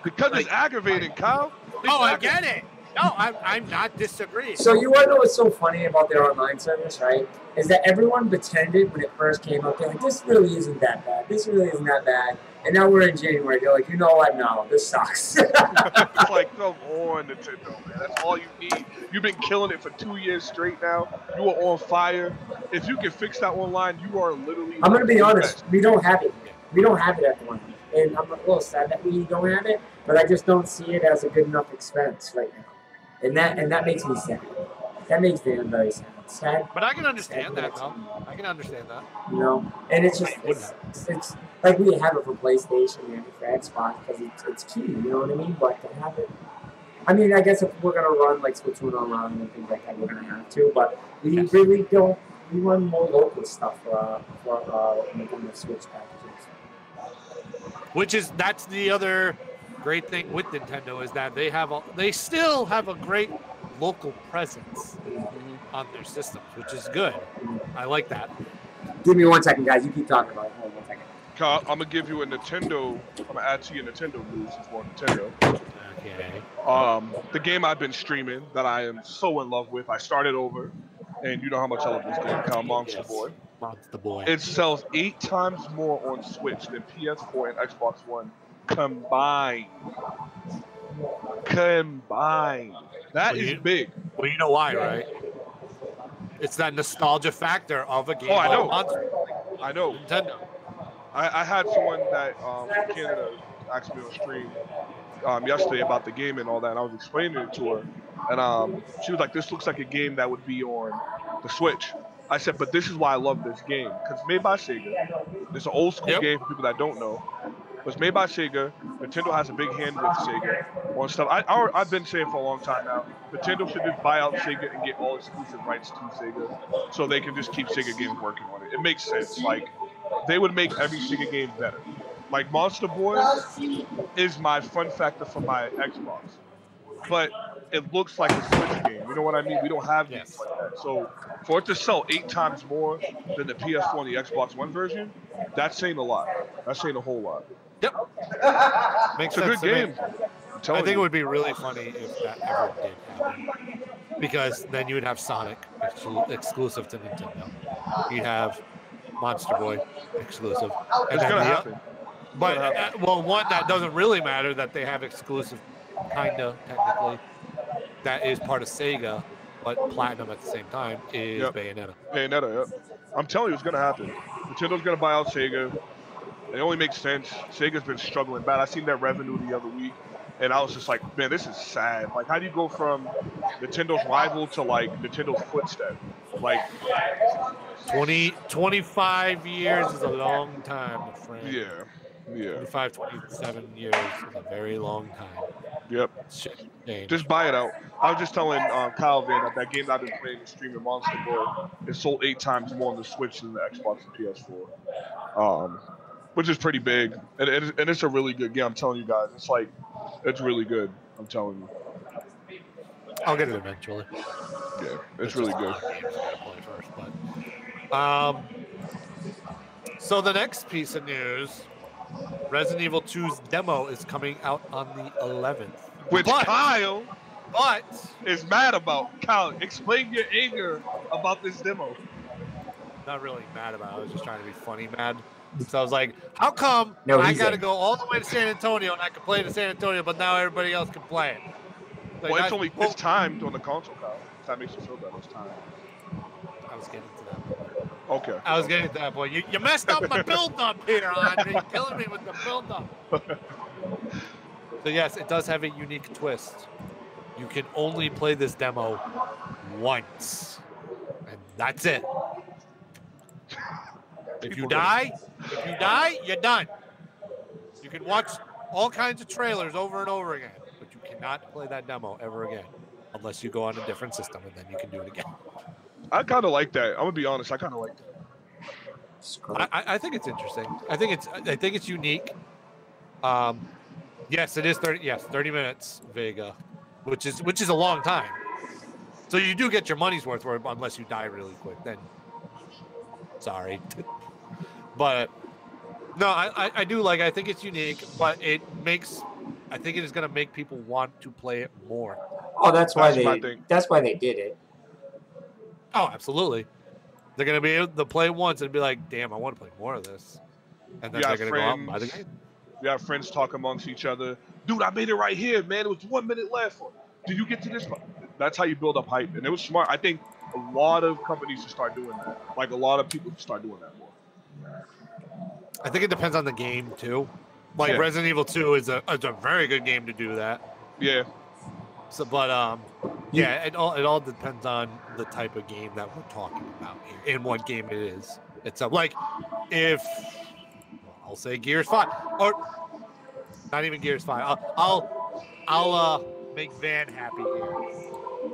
Because it's aggravating, Kyle. I get it. No, I'm not disagreeing. So you want to know what's so funny about their online service, right? Is that everyone pretended when it first came out, they're like, this really isn't that bad. This really isn't that bad. And now we're in January. They're like, you know what? No, this sucks. It's like, come on, Nintendo, man. That's all you need. You've been killing it for 2 years straight now. You are on fire. If you can fix that online, you are literally. I'm going to be honest. We don't have it. We don't have it at the moment. And I'm a little sad that we don't have it, but I just don't see it as a good enough expense right now. And that makes me sad. That makes me very sad. But I can understand that, though. I can understand that. You know, and it's just it's like we have it for PlayStation, we have it for Xbox because it's key. You know what I mean? But to have it, I mean, I guess if we're gonna run like Splatoon online and things like that, we're gonna have to. But we really don't. We run more local stuff for the Switch packages. That's the other great thing with Nintendo is that they still have a great local presence on their systems, which is good. I like that. Give me 1 second, guys. You keep talking about it. Hold on 1 second. Kyle, I'm gonna give you a Nintendo. I'm gonna add to your Nintendo news for Nintendo. Okay. The game I've been streaming that I am so in love with. I started over, and you know how much I love this game, Kyle. Monster Boy. Monster Boy. It sells 8 times more on Switch than PS4 and Xbox One combined. That is big. Well, you know why, right? It's that nostalgia factor of a game. Oh, I know. Monster. I know. Nintendo. I had someone that from Canada asked me on stream yesterday about the game and all that, and I was explaining it to her, and she was like, "This looks like a game that would be on the Switch." I said, "But this is why I love this game, because it's made by Sega. It's an old school game for people that don't know. It was made by Sega. Nintendo has a big hand with Sega. on stuff. I've been saying for a long time now, Nintendo should just buy out Sega and get all exclusive rights to Sega, so they can just keep Sega games working on it. It makes sense. Like, they would make every Sega game better. Like, Monster Boy is my fun factor for my Xbox, but it looks like a Switch game. You know what I mean? We don't have games like that. So for it to sell 8 times more than the PS4 and the Xbox One version, that's saying a lot. That's saying a whole lot. Yep. Makes It's a sense good to game. me. I'm I telling think it you. would be really funny if that ever did happen. Because then you would have Sonic exclusive to Nintendo. You'd have Monster Boy exclusive. And It's then gonna happen. But, gonna happen. well, one that doesn't really matter that they have exclusive, kind of, technically, that is part of Sega, but Platinum at the same time, is Bayonetta. Bayonetta, yep. I'm telling you, it's gonna happen. Nintendo's gonna buy out Sega. It only makes sense. Sega's been struggling bad. I seen that revenue the other week, and I was just like, man, this is sad. Like, how do you go from Nintendo's rival to, like, Nintendo's footstep? Like, 25 years is a long time, my friend. yeah. 25, 27 years is a very long time. Yep. Shit. Just buy it out. I was just telling Kyle Van that game I've been playing the streaming Monster Boy is sold 8 times more on the Switch than the Xbox and PS4, which is pretty big. And it's a really good game. I'm telling you guys, it's really good. I'm telling you. I'll get it eventually. Yeah, it's really good. So the next piece of news, Resident Evil 2's demo is coming out on the 11th. Which Kyle is mad about. Kyle, explain your anger about this demo. Not really mad about it. I was just trying to be funny mad. So I was like, how come No, I he's got to in. go all the way to San Antonio and I can play it in San Antonio, but now everybody else can play it? Like, Well, it's timed on the console, Kyle. If that makes you feel better, it's timed. I was getting to that point. Okay. I was getting to that point. You messed up my build-up here, Andre. You're killing me with the build-up. So yes, it does have a unique twist. You can only play this demo once, and that's it. If you die, you're done. You can watch all kinds of trailers over and over again, but you cannot play that demo ever again, unless you go on a different system, and then you can do it again. I kind of like that. I'm gonna be honest. I kind of like that. I think it's interesting. I think it's unique. Yes, it is 30. Yes, 30 minutes Vega, which is a long time. So you do get your money's worth for it, unless you die really quick. Then, sorry. But no, I do like. I think it's unique, but it makes. I think it is going to make people want to play it more. Oh, that's why my thing. That's why they did it. Oh, absolutely. They're going to be able to play once and be like, "Damn, I want to play more of this," and then they're going to go out and buy the game. We have friends talk amongst each other. Dude, I made it right here, man. It was 1 minute left. Did you get to this part? That's how you build up hype, and it was smart. I think a lot of companies should start doing that. Like, a lot of people should start doing that more. I think it depends on the game too. Like Resident Evil 2 is a very good game to do that. Yeah. So, but yeah, it all depends on the type of game that we're talking about here and what game it is. It's like if I'll say Gears 5 or not even Gears 5. I'll make Van happy here.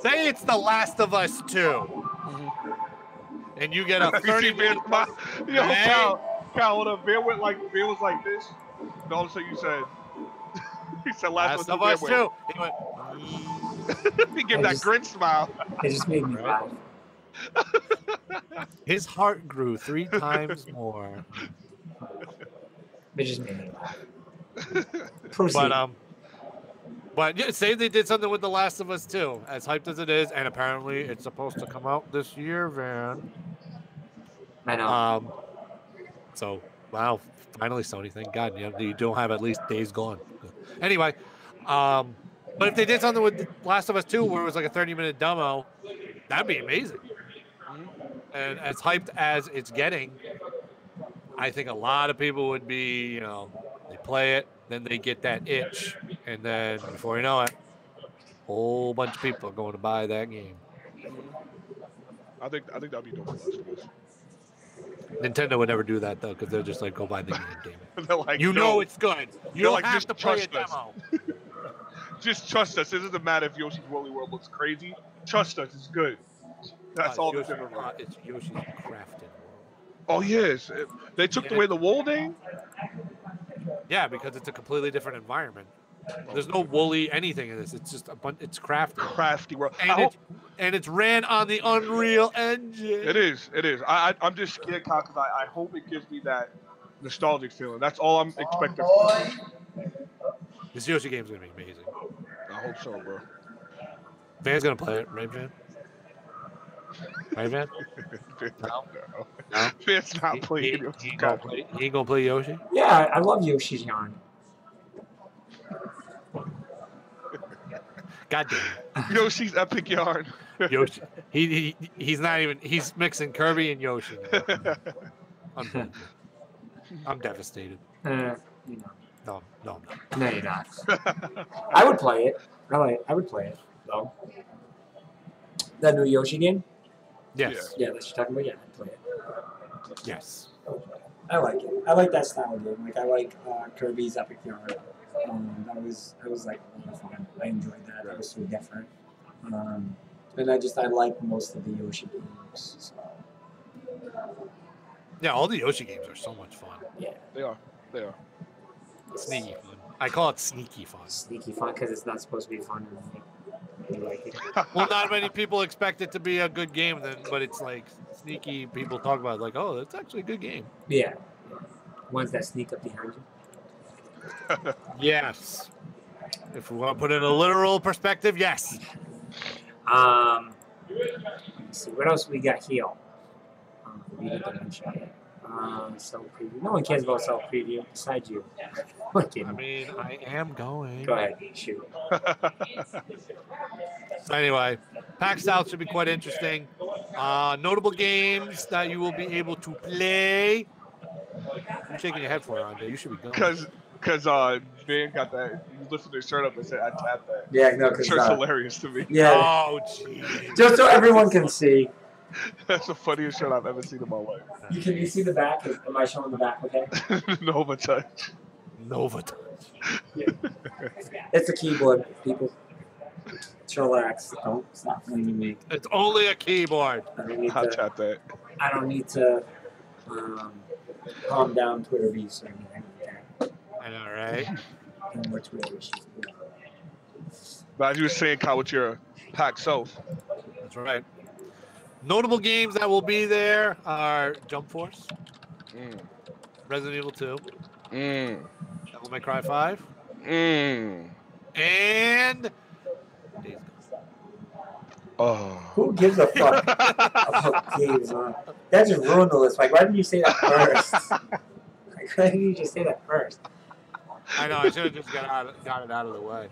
Say it's The Last of Us 2, and you get a 30-minute. Kyle, hold up. Van was like this. And all of a sudden you said, he said Last of Us 2. He went. He gave that grin smile. It just made me laugh. His heart grew 3 times more. It just made me laugh. Proceed. But yeah, say they did something with The Last of Us 2, as hyped as it is, and apparently it's supposed to come out this year, Van. I know. So, wow, finally Sony, thank God, you don't have at least Days Gone. Anyway, but if they did something with Last of Us 2 where it was like a 30-minute demo, that'd be amazing. And as hyped as it's getting, I think a lot of people would be, they play it, then they get that itch, and then before you know it, a whole bunch of people are going to buy that game. I think that'd be dope for Last of Us. Nintendo would never do that though, because they're just like, go buy the game. They're like, you know it's good. You don't like, have just to play a trust us. demo. Just trust us. It doesn't matter if Yoshi's Woolly World looks crazy. Trust us. It's good. That's all that's ever right. It's Yoshi's Crafted World. Oh yes, they took away the wool thing. Yeah, because it's a completely different environment. There's no woolly anything in this. It's just a bunch. It's crafted. Crafty world. And it's ran on the Unreal Engine. It is. It is. I'm just scared, Kyle, because I hope it gives me that nostalgic feeling. That's all I'm expecting. This Yoshi game's gonna be amazing. I hope so, bro. Van's gonna play it, right, Van? Right, Van? No. Van's not playing it. He ain't gonna play Yoshi? Yeah, I love Yoshi's Yarn. God damn it. Yoshi's Epic Yarn. Yoshi. He's not even. He's mixing Kirby and Yoshi. Unbelievable. I'm devastated. You know. No. No, you're not. I would play it. I would play it, though. That new Yoshi game? Yes. Yeah, that's what you're talking about. Yeah, I'd play it. Yes. I like it. I like that style game. Like, I like Kirby's Epic Yarn. That was like a lot of fun. I enjoyed that. It was so different. And I like most of the Yoshi games. So. Yeah, all the Yoshi games are so much fun. Yeah. They are. Sneaky fun. I call it sneaky fun. Sneaky fun because it's not supposed to be fun. You like it. Well, not many people expect it to be a good game, but it's like sneaky. People talk about it like, oh, that's actually a good game. Yeah. Ones that sneak up behind you. Yes. If we want to put it in a literal perspective, yes. Let's see what else we got here. We didn't mention it. Self preview. No one cares about self preview besides you. I mean, I am going. Go ahead, shoot. So anyway, PAX South should be quite interesting. Notable games that you will be able to play. You're shaking your head for, Andre. You should be going. Because Van got that. He lifted his shirt up and said, "I tapped that." Yeah, no, because shirt's hilarious to me. Yeah. Oh, jeez. Just so everyone can see. That's the funniest shirt I've ever seen in my life. Can you see the back? Am I showing the back? Okay. Nova Touch. Nova Touch. Yeah. It's a keyboard, people. Relax. Don't stop blaming me. It's only a keyboard. I'll tap that. I don't need to calm down Twitter beats or anything like that. I know, right? And what's Twitter issues? But as you were saying, Kyle, with your PAX South. That's right. Notable games that will be there are Jump Force, Resident Evil 2, Devil May Cry 5, and Days Gone. Oh. Who gives a fuck about games, man? That just ruined the list. Like, why didn't you say that first? Like, why didn't you just say that first? I know, I should have just got it out of the way.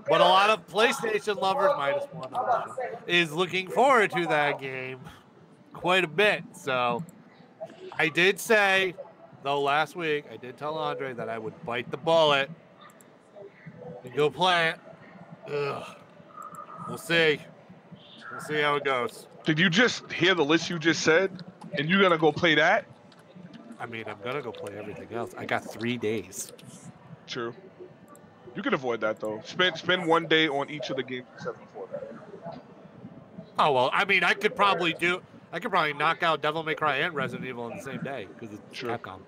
But a lot of PlayStation lovers, -1, is looking forward to that game quite a bit. So I did say, though, last week, I did tell Andre that I would bite the bullet and go play it. Ugh. We'll see. We'll see how it goes. Did you just hear the list you just said? And you're going to go play that? I mean, I'm going to go play everything else. I got 3 days. True. You can avoid that though. Spend 1 day on each of the games except before that. Oh well, I mean, I could probably knock out Devil May Cry and Resident Evil on the same day because it's Capcom.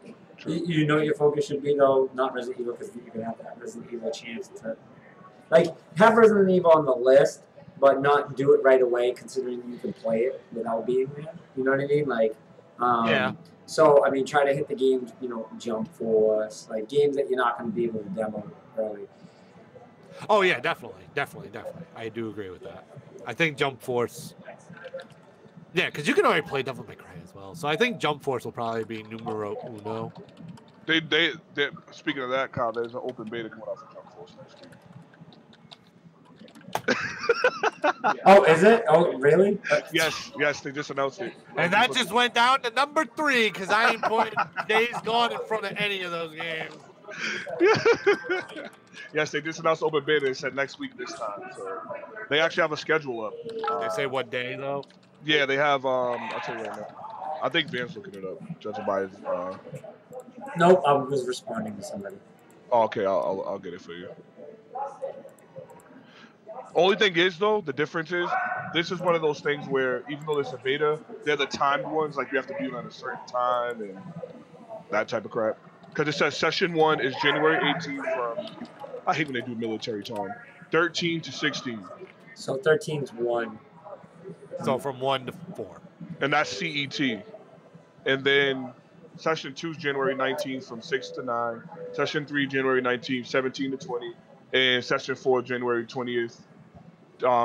You know what your focus should be though, not Resident Evil, because you can have that Resident Evil chance to, like, have Resident Evil on the list, but not do it right away, considering you can play it without being there. You know what I mean? Like, yeah. So I mean, try to hit the games, Jump Force, like games that you're not going to be able to demo early. Oh yeah, definitely. I do agree with that. I think Jump Force. Yeah, because you can already play Devil May Cry as well. So I think Jump Force will probably be numero uno. They speaking of that, Kyle, there's an open beta coming out for Jump Force next week. Oh, is it? Oh, really? Yes, they just announced it. And that just went down to number 3 because I ain't putting Days Gone in front of any of those games. Yes, they just announced open beta. They said next week this time. So they actually have a schedule up. They say what day though? Yeah, they have. I'll tell you right now. I think Van's looking it up, judging by his. Nope, I was responding to somebody. Oh, okay, I'll get it for you. Only thing is though, the difference is this is one of those things where even though there's a beta, they're the timed ones. Like you have to be on at a certain time and that type of crap. Because it says session 1 is January 18th from. I hate when they do military time. 13 to 16, So 13's 1. So from 1 to 4. and that's CET. And then session 2 is January 19th from 6 to 9. Session 3 January 19th, 17 to 20, and session 4 January 20th,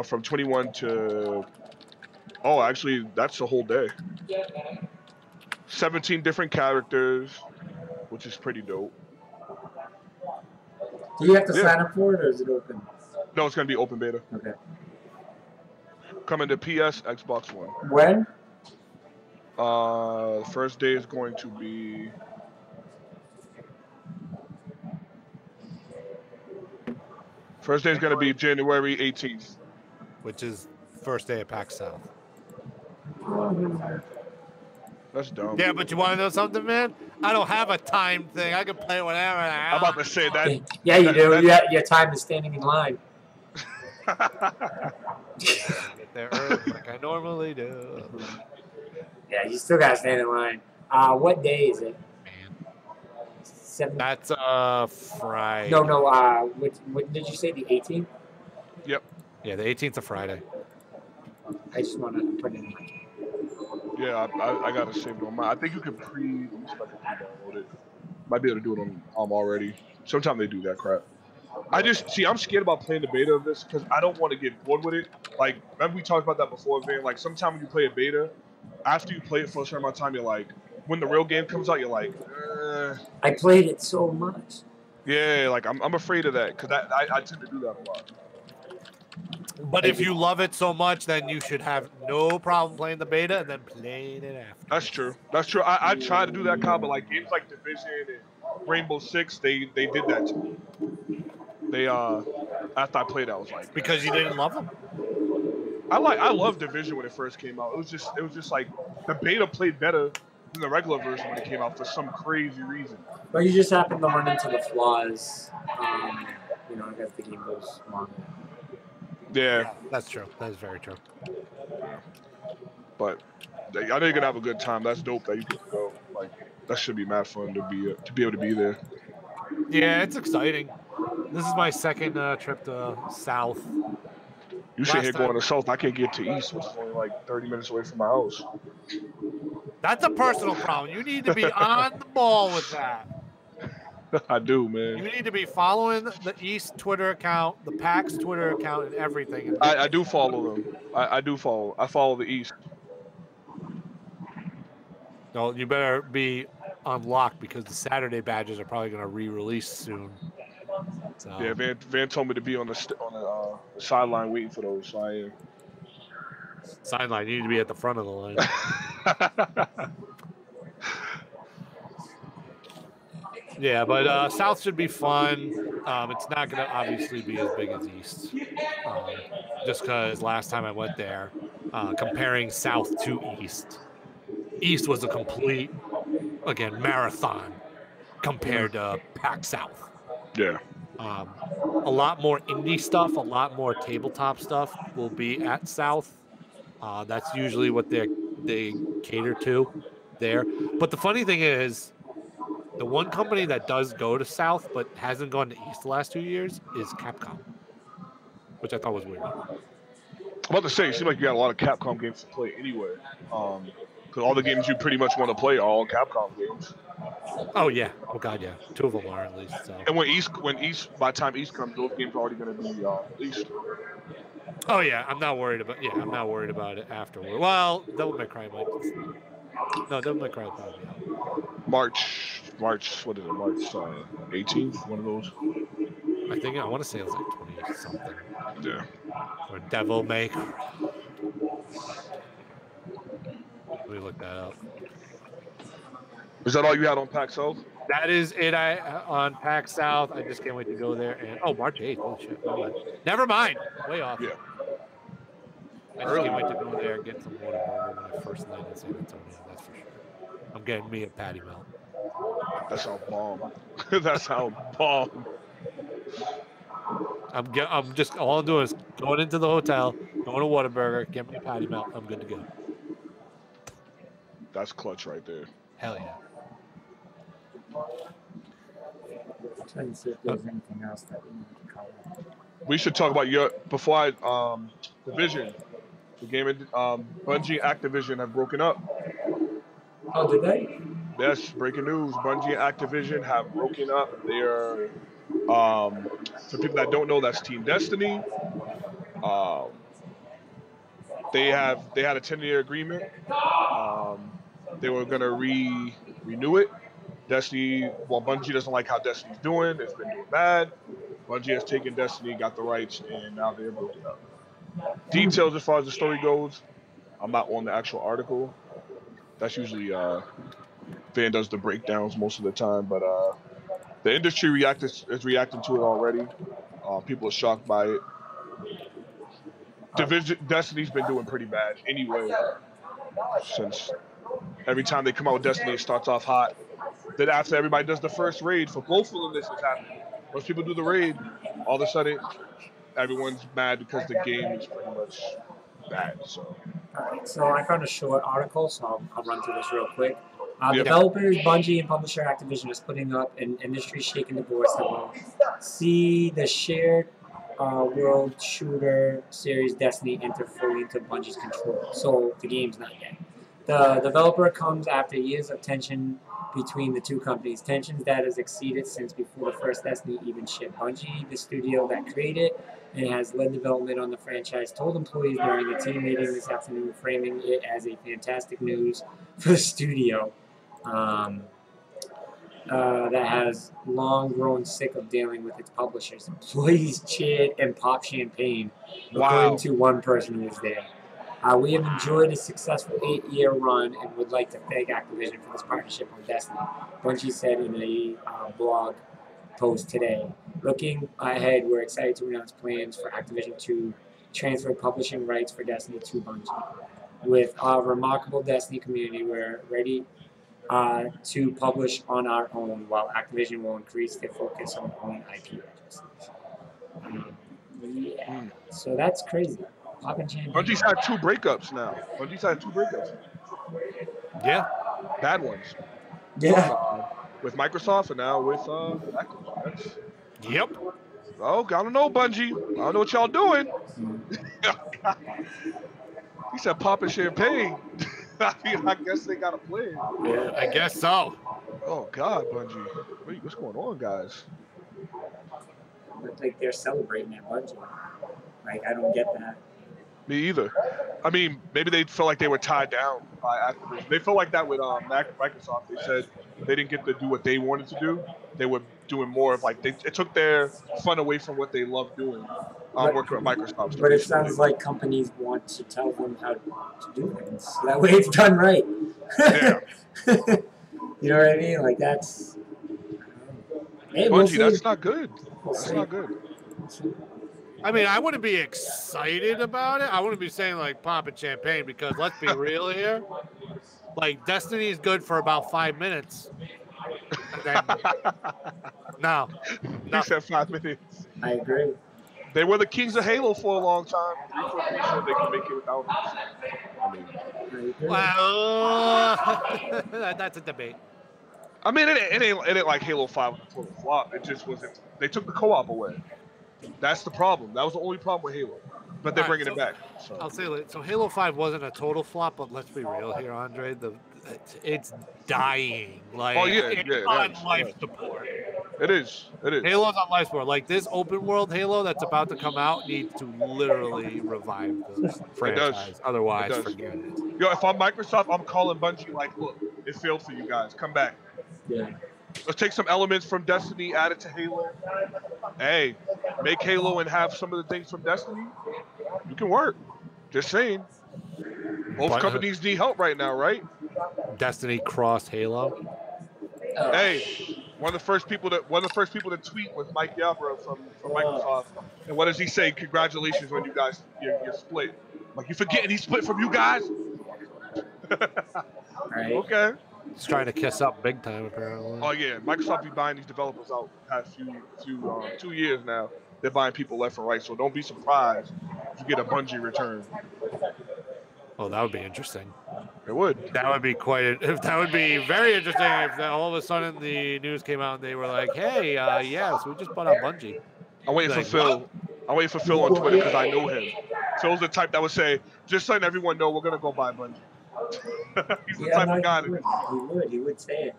from 21 to. Oh, actually, that's the whole day. 17 different characters, which is pretty dope. Do you have to Yeah. sign up for it, or is it open? No, it's gonna be open beta. Okay. Coming to PS, Xbox One. When? First day is going to be. First day is gonna be January 18th. Which is first day of PAX South. That's dumb. Yeah, but you want to know something, man? I don't have a time thing. I can play whatever. I'm about to say that. Yeah, you do. Yeah, your time is standing in line. Get there early like I normally do. Yeah, you still gotta stand in line. What day is it? Man. 7. That's Friday. No. What did you say? The 18th? Yep. Yeah, the 18th of Friday. I just want to put it in my. Yeah, I gotta save it on my. I think you can let me see if I can pre-download it. Might be able to do it on already. Sometimes they do that crap. I'm scared about playing the beta of this because I don't want to get bored with it. Like, remember we talked about that before, Van? Like, sometimes when you play a beta, after you play it for a certain amount of time, you're like, when the real game comes out, you're like, I played it so much. yeah, like I'm afraid of that because I tend to do that a lot. But if you love it so much, then you should have no problem playing the beta and then playing it after. That's true. That's true. I try to do that, Kyle, but like games like Division and Rainbow Six, they did that to me. They after I played, I was like, Because you didn't love them? I love Division when it first came out. It was just like the beta played better than the regular version when it came out for some crazy reason. But you just happen to run into the flaws. I guess the game goes longer. Yeah, That's true. That is very true. but I know you're gonna have a good time. That's dope that you get to go. Like that should be mad fun to be able to be there. Yeah, it's exciting. This is my second trip to South. You sit here going to South. I can't get to East, which is only like 30 minutes away from my house. That's a personal problem. You need to be on the ball with that. I do, You man. need to be following the East Twitter account, the PAX Twitter account, and everything. I do follow them. I do follow. I follow the East. No, you better be on lock because the Saturday badges are probably going to re-release soon. So. Yeah, Van told me to be on the sideline waiting for those. So I am. Sideline, you need to be at the front of the line. Yeah, but South should be fun. It's not going to obviously be as big as East. Just because last time I went there, comparing South to East was a complete, again, marathon compared to PAX South. Yeah. A lot more indie stuff, a lot more tabletop stuff will be at South. That's usually what they cater to there. But the funny thing is, the one company that does go to South but hasn't gone to East the last 2 years is Capcom, which I thought was weird. I'm about to say, it seems like you got a lot of Capcom games to play anyway. Because all the games you pretty much want to play are all Capcom games. Oh yeah, oh god, yeah, 2 of them are at least. So. And by the time East comes, those games are already going to be released. Oh yeah, I'm not worried about it afterward. Well, Devil May Cry might. No, Devil May Cry will probably be out. March, what is it? March 18th, one of those. I want to say it was like 20 something. Yeah. Or Devil May Cry. Let me look that up. Is that all you had on PAX South? That is it. On PAX South. I just can't wait to go there. And March 8th. Holy shit! Never mind. Way off. Yeah. I just can't wait to go there and get some Whataburger when I first land in San Antonio. That's for sure. I'm getting me a patty melt. That sounds bomb. That sounds bomb. I'm just all I'm doing is going into the hotel, going to Whataburger, get me a patty melt. I'm good to go. That's clutch right there. Hell yeah. Trying to see if there's anything else that we need to cover. We should talk about before Division. The game Bungie and Activision have broken up. Oh, did they? Yes, breaking news. Bungie and Activision have broken up. They are for people that don't know, that's Team Destiny. They had a 10-year agreement. They were gonna renew it. Destiny, well, Bungie doesn't like how Destiny's doing. It's been doing bad. Bungie has taken Destiny, got the rights, and now they're broken up. Details as far as the story goes, I'm not on the actual article. That's usually Van does the breakdowns most of the time, but the industry is reacting to it already. People are shocked by it. Destiny's been doing pretty bad anyway. Since every time they come out with Destiny, it starts off hot. Then after everybody does the first raid, for both of them, this is happening. Once people do the raid, all of a sudden, everyone's mad because the game is pretty much bad. So. Alright, so I found a short article, so I'll run through this real quick. Yep. Developers, Bungie, and publisher Activision is putting up an industry-shaking divorce that will see the shared world shooter series Destiny enter fully into Bungie's control. So the game's not yet. The developer comes after years of tension between the two companies, tensions that has exceeded since before the first Destiny even shipped. Bungie, the studio that created and has led development on the franchise, told employees during a team meeting this afternoon, framing it as a fantastic news for the studio that has long grown sick of dealing with its publishers. Employees cheered and popped champagne, according to one person who was there. We have enjoyed a successful 8-year run and would like to thank Activision for this partnership on Destiny, Bungie said in a blog post today. Looking ahead, we're excited to announce plans for Activision to transfer publishing rights for Destiny to Bungie. With our remarkable Destiny community, we're ready to publish on our own, while Activision will increase their focus on own IP registration. So that's crazy. Bungie's had 2 breakups now. Yeah. Bad ones. Yeah. With Microsoft and now with Activision. Yep. Oh, I don't know, Bungie. I don't know what y'all doing. He said popping champagne. I guess they got a plan. Yeah, I guess so. Oh, God, Bungie. What's going on, guys? Looks like they're celebrating at Bungie. Like, I don't get that. Me either. I mean, maybe they felt like they were tied down by Activision. They felt like that with Microsoft. They said they didn't get to do what they wanted to do. They were doing more of like it took their fun away from what they love doing, working with Microsoft. But it sounds like companies want to tell them how to do things. So that way it's done right. Yeah. You know what I mean? Like that's. Hey, Bungie, that's not good. That's not good. I mean, I wouldn't be excited about it. I wouldn't be saying like popping champagne because let's be real here. Like Destiny is good for about 5 minutes. Then, no. You said 5 minutes. I agree. They were the kings of Halo for a long time. They can make it without us. I mean, well, that's a debate. I mean, it ain't like Halo 5 was a total flop. It just wasn't. They took the co-op away. That's the problem. That was the only problem with Halo. But they're bringing it back. So. I'll say so. Halo 5 wasn't a total flop, but let's be real here, Andre. It's dying. Like, it's on life support. It is. Halo's on life support. Like this open world Halo that's about to come out needs to literally revive the franchise. Otherwise, forget it. Yo, if I'm Microsoft, I'm calling Bungie like, look, it failed for you guys. Come back. Yeah. Let's take some elements from Destiny, add it to Halo. Hey, make Halo and have some of the things from Destiny. You can work. Just saying. Both companies need help right now, right? Destiny cross Halo. Hey, one of the first people to tweet was Mike Yarbrough from Microsoft. And what does he say? Congratulations on you guys, you're split. Like, you forgetting he split from you guys? Right. Okay. It's trying to kiss up big time, apparently. Oh yeah, Microsoft be buying these developers out the past few 2 years now. They're buying people left and right, so don't be surprised if you get a Bungie return. Oh, that would be interesting. It would. That would be that would be very interesting if all of a sudden the news came out and they were like, "Hey, yes, we just bought out Bungie." I'm waiting Like, for Phil. I'm waiting for Phil on Twitter because I know him. Phil's the type that would say, "Just letting everyone know we're gonna go buy Bungie." He's the type of guy that He would say it.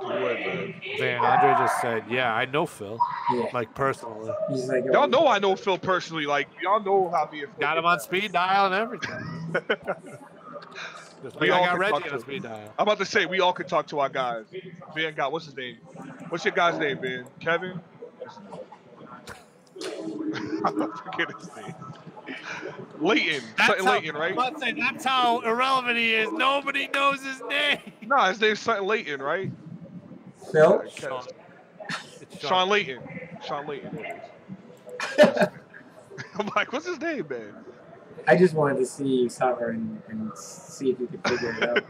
he would, man. Van Andre just said, "Yeah, I know Phil, Yeah. like personally. He's like, Y'all know I know Phil personally. Like y'all know how me and Phil Got him on speed dial and everything." Just like We I all got can Reggie talk on to speed dial. I'm about to say we all could talk to our guys. Van got what's his name? What's your guy's name, Ben? Kevin? I forget his name. Leighton. Something Leighton, right? I'm about to say, that's how irrelevant he is. Nobody knows his name. Nah, his name's something Leighton, right? Phil? Sean. It's Sean Leighton. Sean Leighton it is. I'm like, what's his name, man? I just wanted to see you suffer and see if you could figure it out.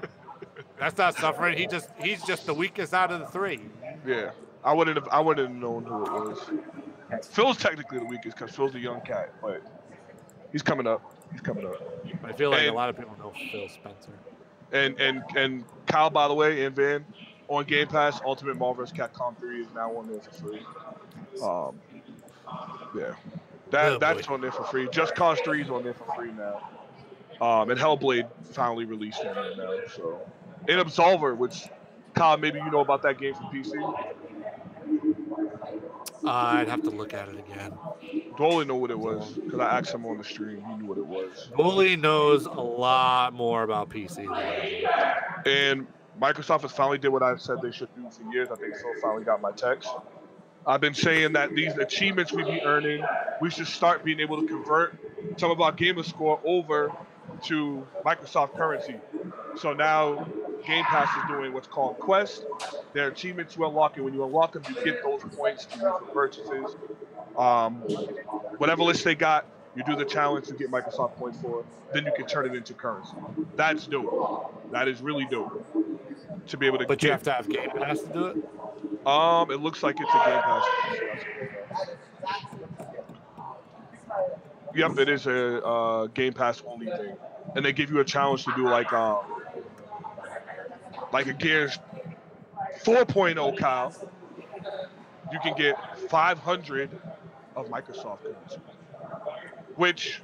That's not suffering. He's just the weakest out of the three. Yeah. I wouldn't have known who it was. Phil's technically the weakest because Phil's a young cat, but he's coming up. I feel like a lot of people know Phil Spencer. And Kyle, by the way, and Van, on Game Pass, Ultimate Marvel vs. Capcom 3 is now on there for free. Yeah. That's on there for free. Just Cause 3 is on there for free now. And Hellblade finally released on there now. So, and Absolver, which Kyle, maybe you know about that game for PC. I'd have to look at it again. Dolly know what it was because I asked him on the stream. He knew what it was. Dolly knows a lot more about PC than I do. And Microsoft has finally did what I said they should do for years. I think Phil finally got my text. I've been saying that these achievements we be earning, we should start being able to convert some of our gamer score over to Microsoft currency. So now Game Pass is doing what's called Quest. They're achievements you unlock, and when you unlock them, you get those points to use for purchases. Whatever list they got, you do the challenge to get Microsoft points for it. Then you can turn it into currency. That's dope. That is really dope. To be able to. But you have to have Game Pass to do it. It looks like it's a Game Pass. Yep, it is a Game Pass only thing, and they give you a challenge to do like a Gears 4.0, Kyle. You can get 500 of Microsoft currency, which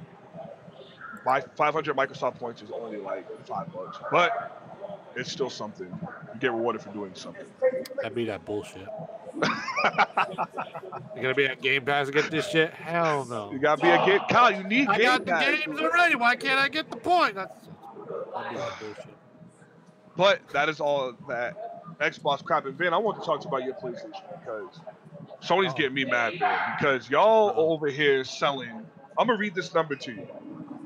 by 500 Microsoft points is only like $5, but it's still something. You get rewarded for doing something. That'd be that bullshit. You're gonna be at Game Pass to get this shit? Hell no. You gotta be a game. Kyle, you need I Game got Pass. the games already. Why can't I get the point? That'd be that bullshit. But that is all that Xbox crap. And Ben, I want to talk to you about your PlayStation because Sony's getting me mad, man. Because y'all over here selling. I'm gonna read this number to you.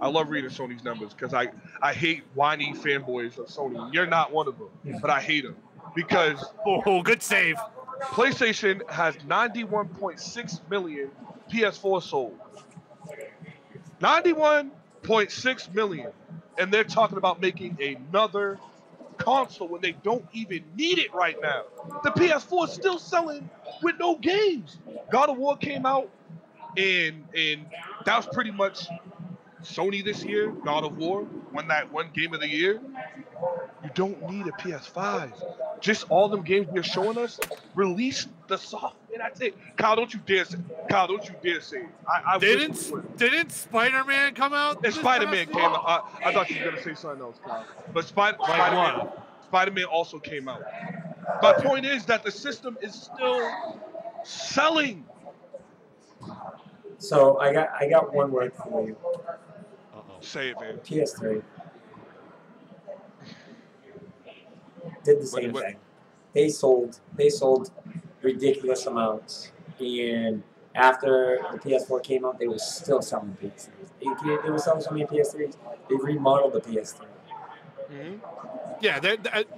I love reading Sony's numbers because I hate whiny fanboys of Sony. You're not one of them, but I hate them because good save. PlayStation has 91.6 million PS4 sold. 91.6 million, and they're talking about making another console when they don't even need it right now. The PS4 is still selling with no games. God of War came out, and that was pretty much Sony this year. God of War won that one game of the year. You don't need a PS5. Just all them games you're showing us, release the software. That's it. Kyle, don't you dare say. Kyle, don't you dare say it. Didn't Spider-Man come out? And Spider-Man came out. I thought you were gonna say something else, Kyle. But Spider-Man also came out. My point is that the system is still selling. So I got one word for you. Say it, man. PS3 did the same thing. They sold ridiculous amounts, and after the PS4 came out, they were still selling PS3s. They were selling so many PS3s. They remodeled the PS3. Mm-hmm. Yeah,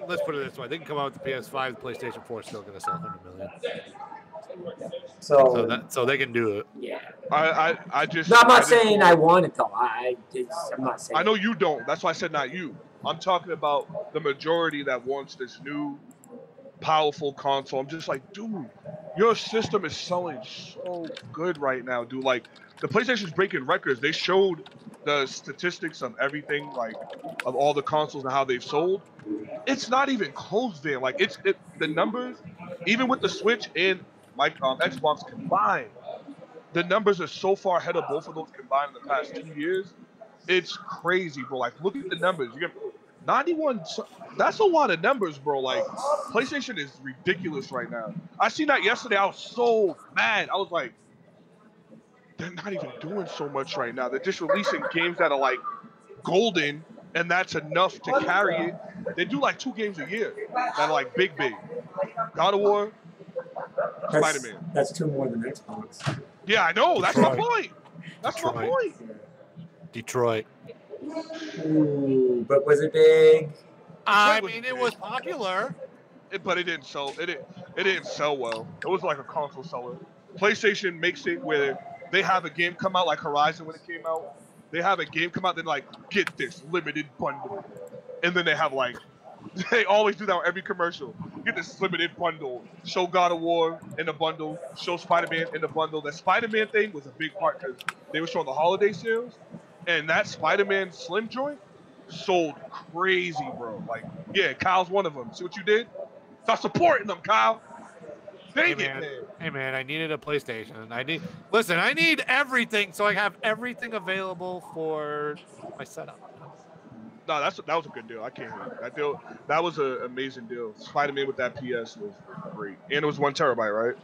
let's put it this way: they can come out with the PS5, the PlayStation 4 is still going to sell 100 million. So they can do it. Yeah. I just. No, I'm not I just saying don't- I want it though. I'm not saying. I know you don't. That's why I said not you. I'm talking about the majority that wants this new, powerful console. I'm just like, dude, your system is selling so good right now, dude. Like, the PlayStation's breaking records. They showed the statistics of everything, like, of all the consoles and how they've sold. It's not even close, Van. Like, the numbers, even with the Switch and Xbox combined, the numbers are so far ahead of both of those combined in the past 2 years. It's crazy, bro. Like, look at the numbers. You get 91. That's a lot of numbers, bro. Like, PlayStation is ridiculous right now. I seen that yesterday. I was so mad. I was like, they're not even doing so much right now. They're just releasing games that are like golden, and that's enough to carry it. They do like 2 games a year that are like big. God of War, Spider-Man. That's 2 more than Xbox. Yeah, I know. That's my point. That's my Detroit. point. Detroit. Ooh, but was it big? I was mean, it big. was popular. But it didn't sell. It didn't sell well. It was like a console seller. PlayStation makes it where they have a game come out like Horizon when it came out. They have a game come out, then like, get this limited bundle, and then they have like, they always do that on every commercial. Get this limited bundle. Show God of War in the bundle. Show Spider-Man in the bundle. That Spider-Man thing was a big part because they were showing the holiday sales, and that Spider-Man Slim joint sold crazy, bro. Like, yeah, Kyle's one of them. See what you did? Stop supporting them, Kyle. Dang it, man. Hey man, I needed a PlayStation. I need everything so I have everything available for my setup. No, that was a good deal. I can't hate that deal. That was an amazing deal. Spider-Man with that PS was great, and it was 1 terabyte, right?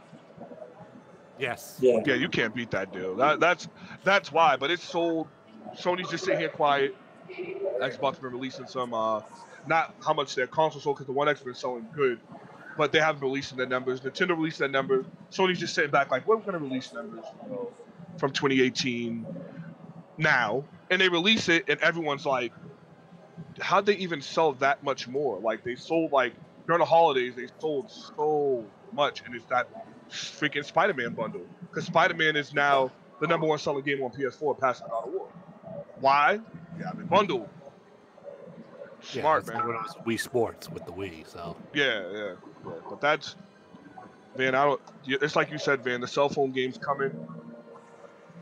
Yes. Yeah. Yeah, you can't beat that deal. That's why. But it's sold. Sony's just sitting here quiet. Xbox been releasing some. Not how much their console sold because the One X been selling good, but they haven't released their numbers. Nintendo released their numbers. Sony's just sitting back like, we're going to release numbers from 2018 now, and they release it, and everyone's like, how'd they even sell that much more? Like, they sold, like, during the holidays, they sold so much, and it's that freaking Spider-Man bundle. Because Spider-Man is now the #1 selling game on PS4 passing God of War. Why? Yeah, they bundled. Smart, yeah, man. when it was Wii Sports with the Wii, so. Yeah. But that's, Van, it's like you said, Van, the cell phone game's coming.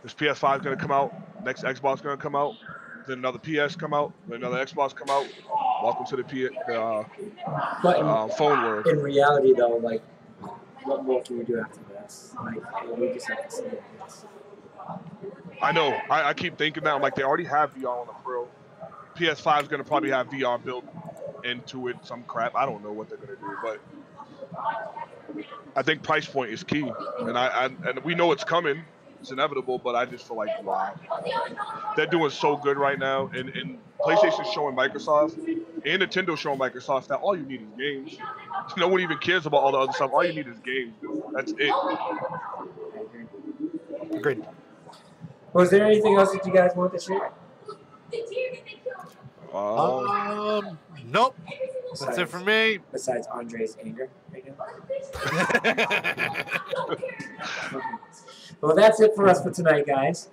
This PS5 is going to come out. Next Xbox is going to come out. Then another PS come out. Then another Xbox come out. Welcome to the phone world. In reality, though, like, what more can we do after this? Like, we just have to see it. I know. I keep thinking that. I'm like, they already have VR on the Pro. PS5 is going to probably have VR built into it, some crap. I don't know what they're going to do, but I think price point is key. And we know it's coming. It's inevitable, but I just feel like, wow. They're doing so good right now. And PlayStation's showing Microsoft and Nintendo showing Microsoft that all you need is games. No one even cares about all the other stuff. All you need is games, dude. That's it. Agreed. Was there anything else that you guys want to share? Nope. That's it for me. Besides Andre's anger right now. Well, that's it for us for tonight, guys.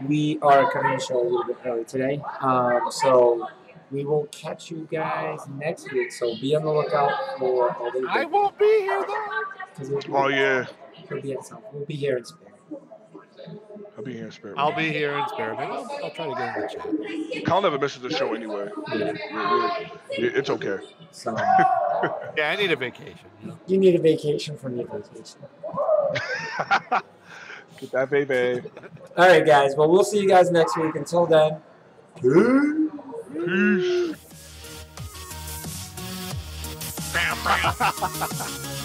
We are cutting the show a little bit early today. So we will catch you guys next week. So be on the lookout for all the. I won't be here though. Oh, yeah. We'll be here in spirit. I'll be here in spirit. I'll be here in spirit. Maybe I'll try to get in the chat. Kyle never misses the show anyway. It's okay. So Yeah, I need a vacation. You know? you need a vacation from your vacation. Get that baby. All right, guys. Well, we'll see you guys next week. Until then, Peace. Bam, bam.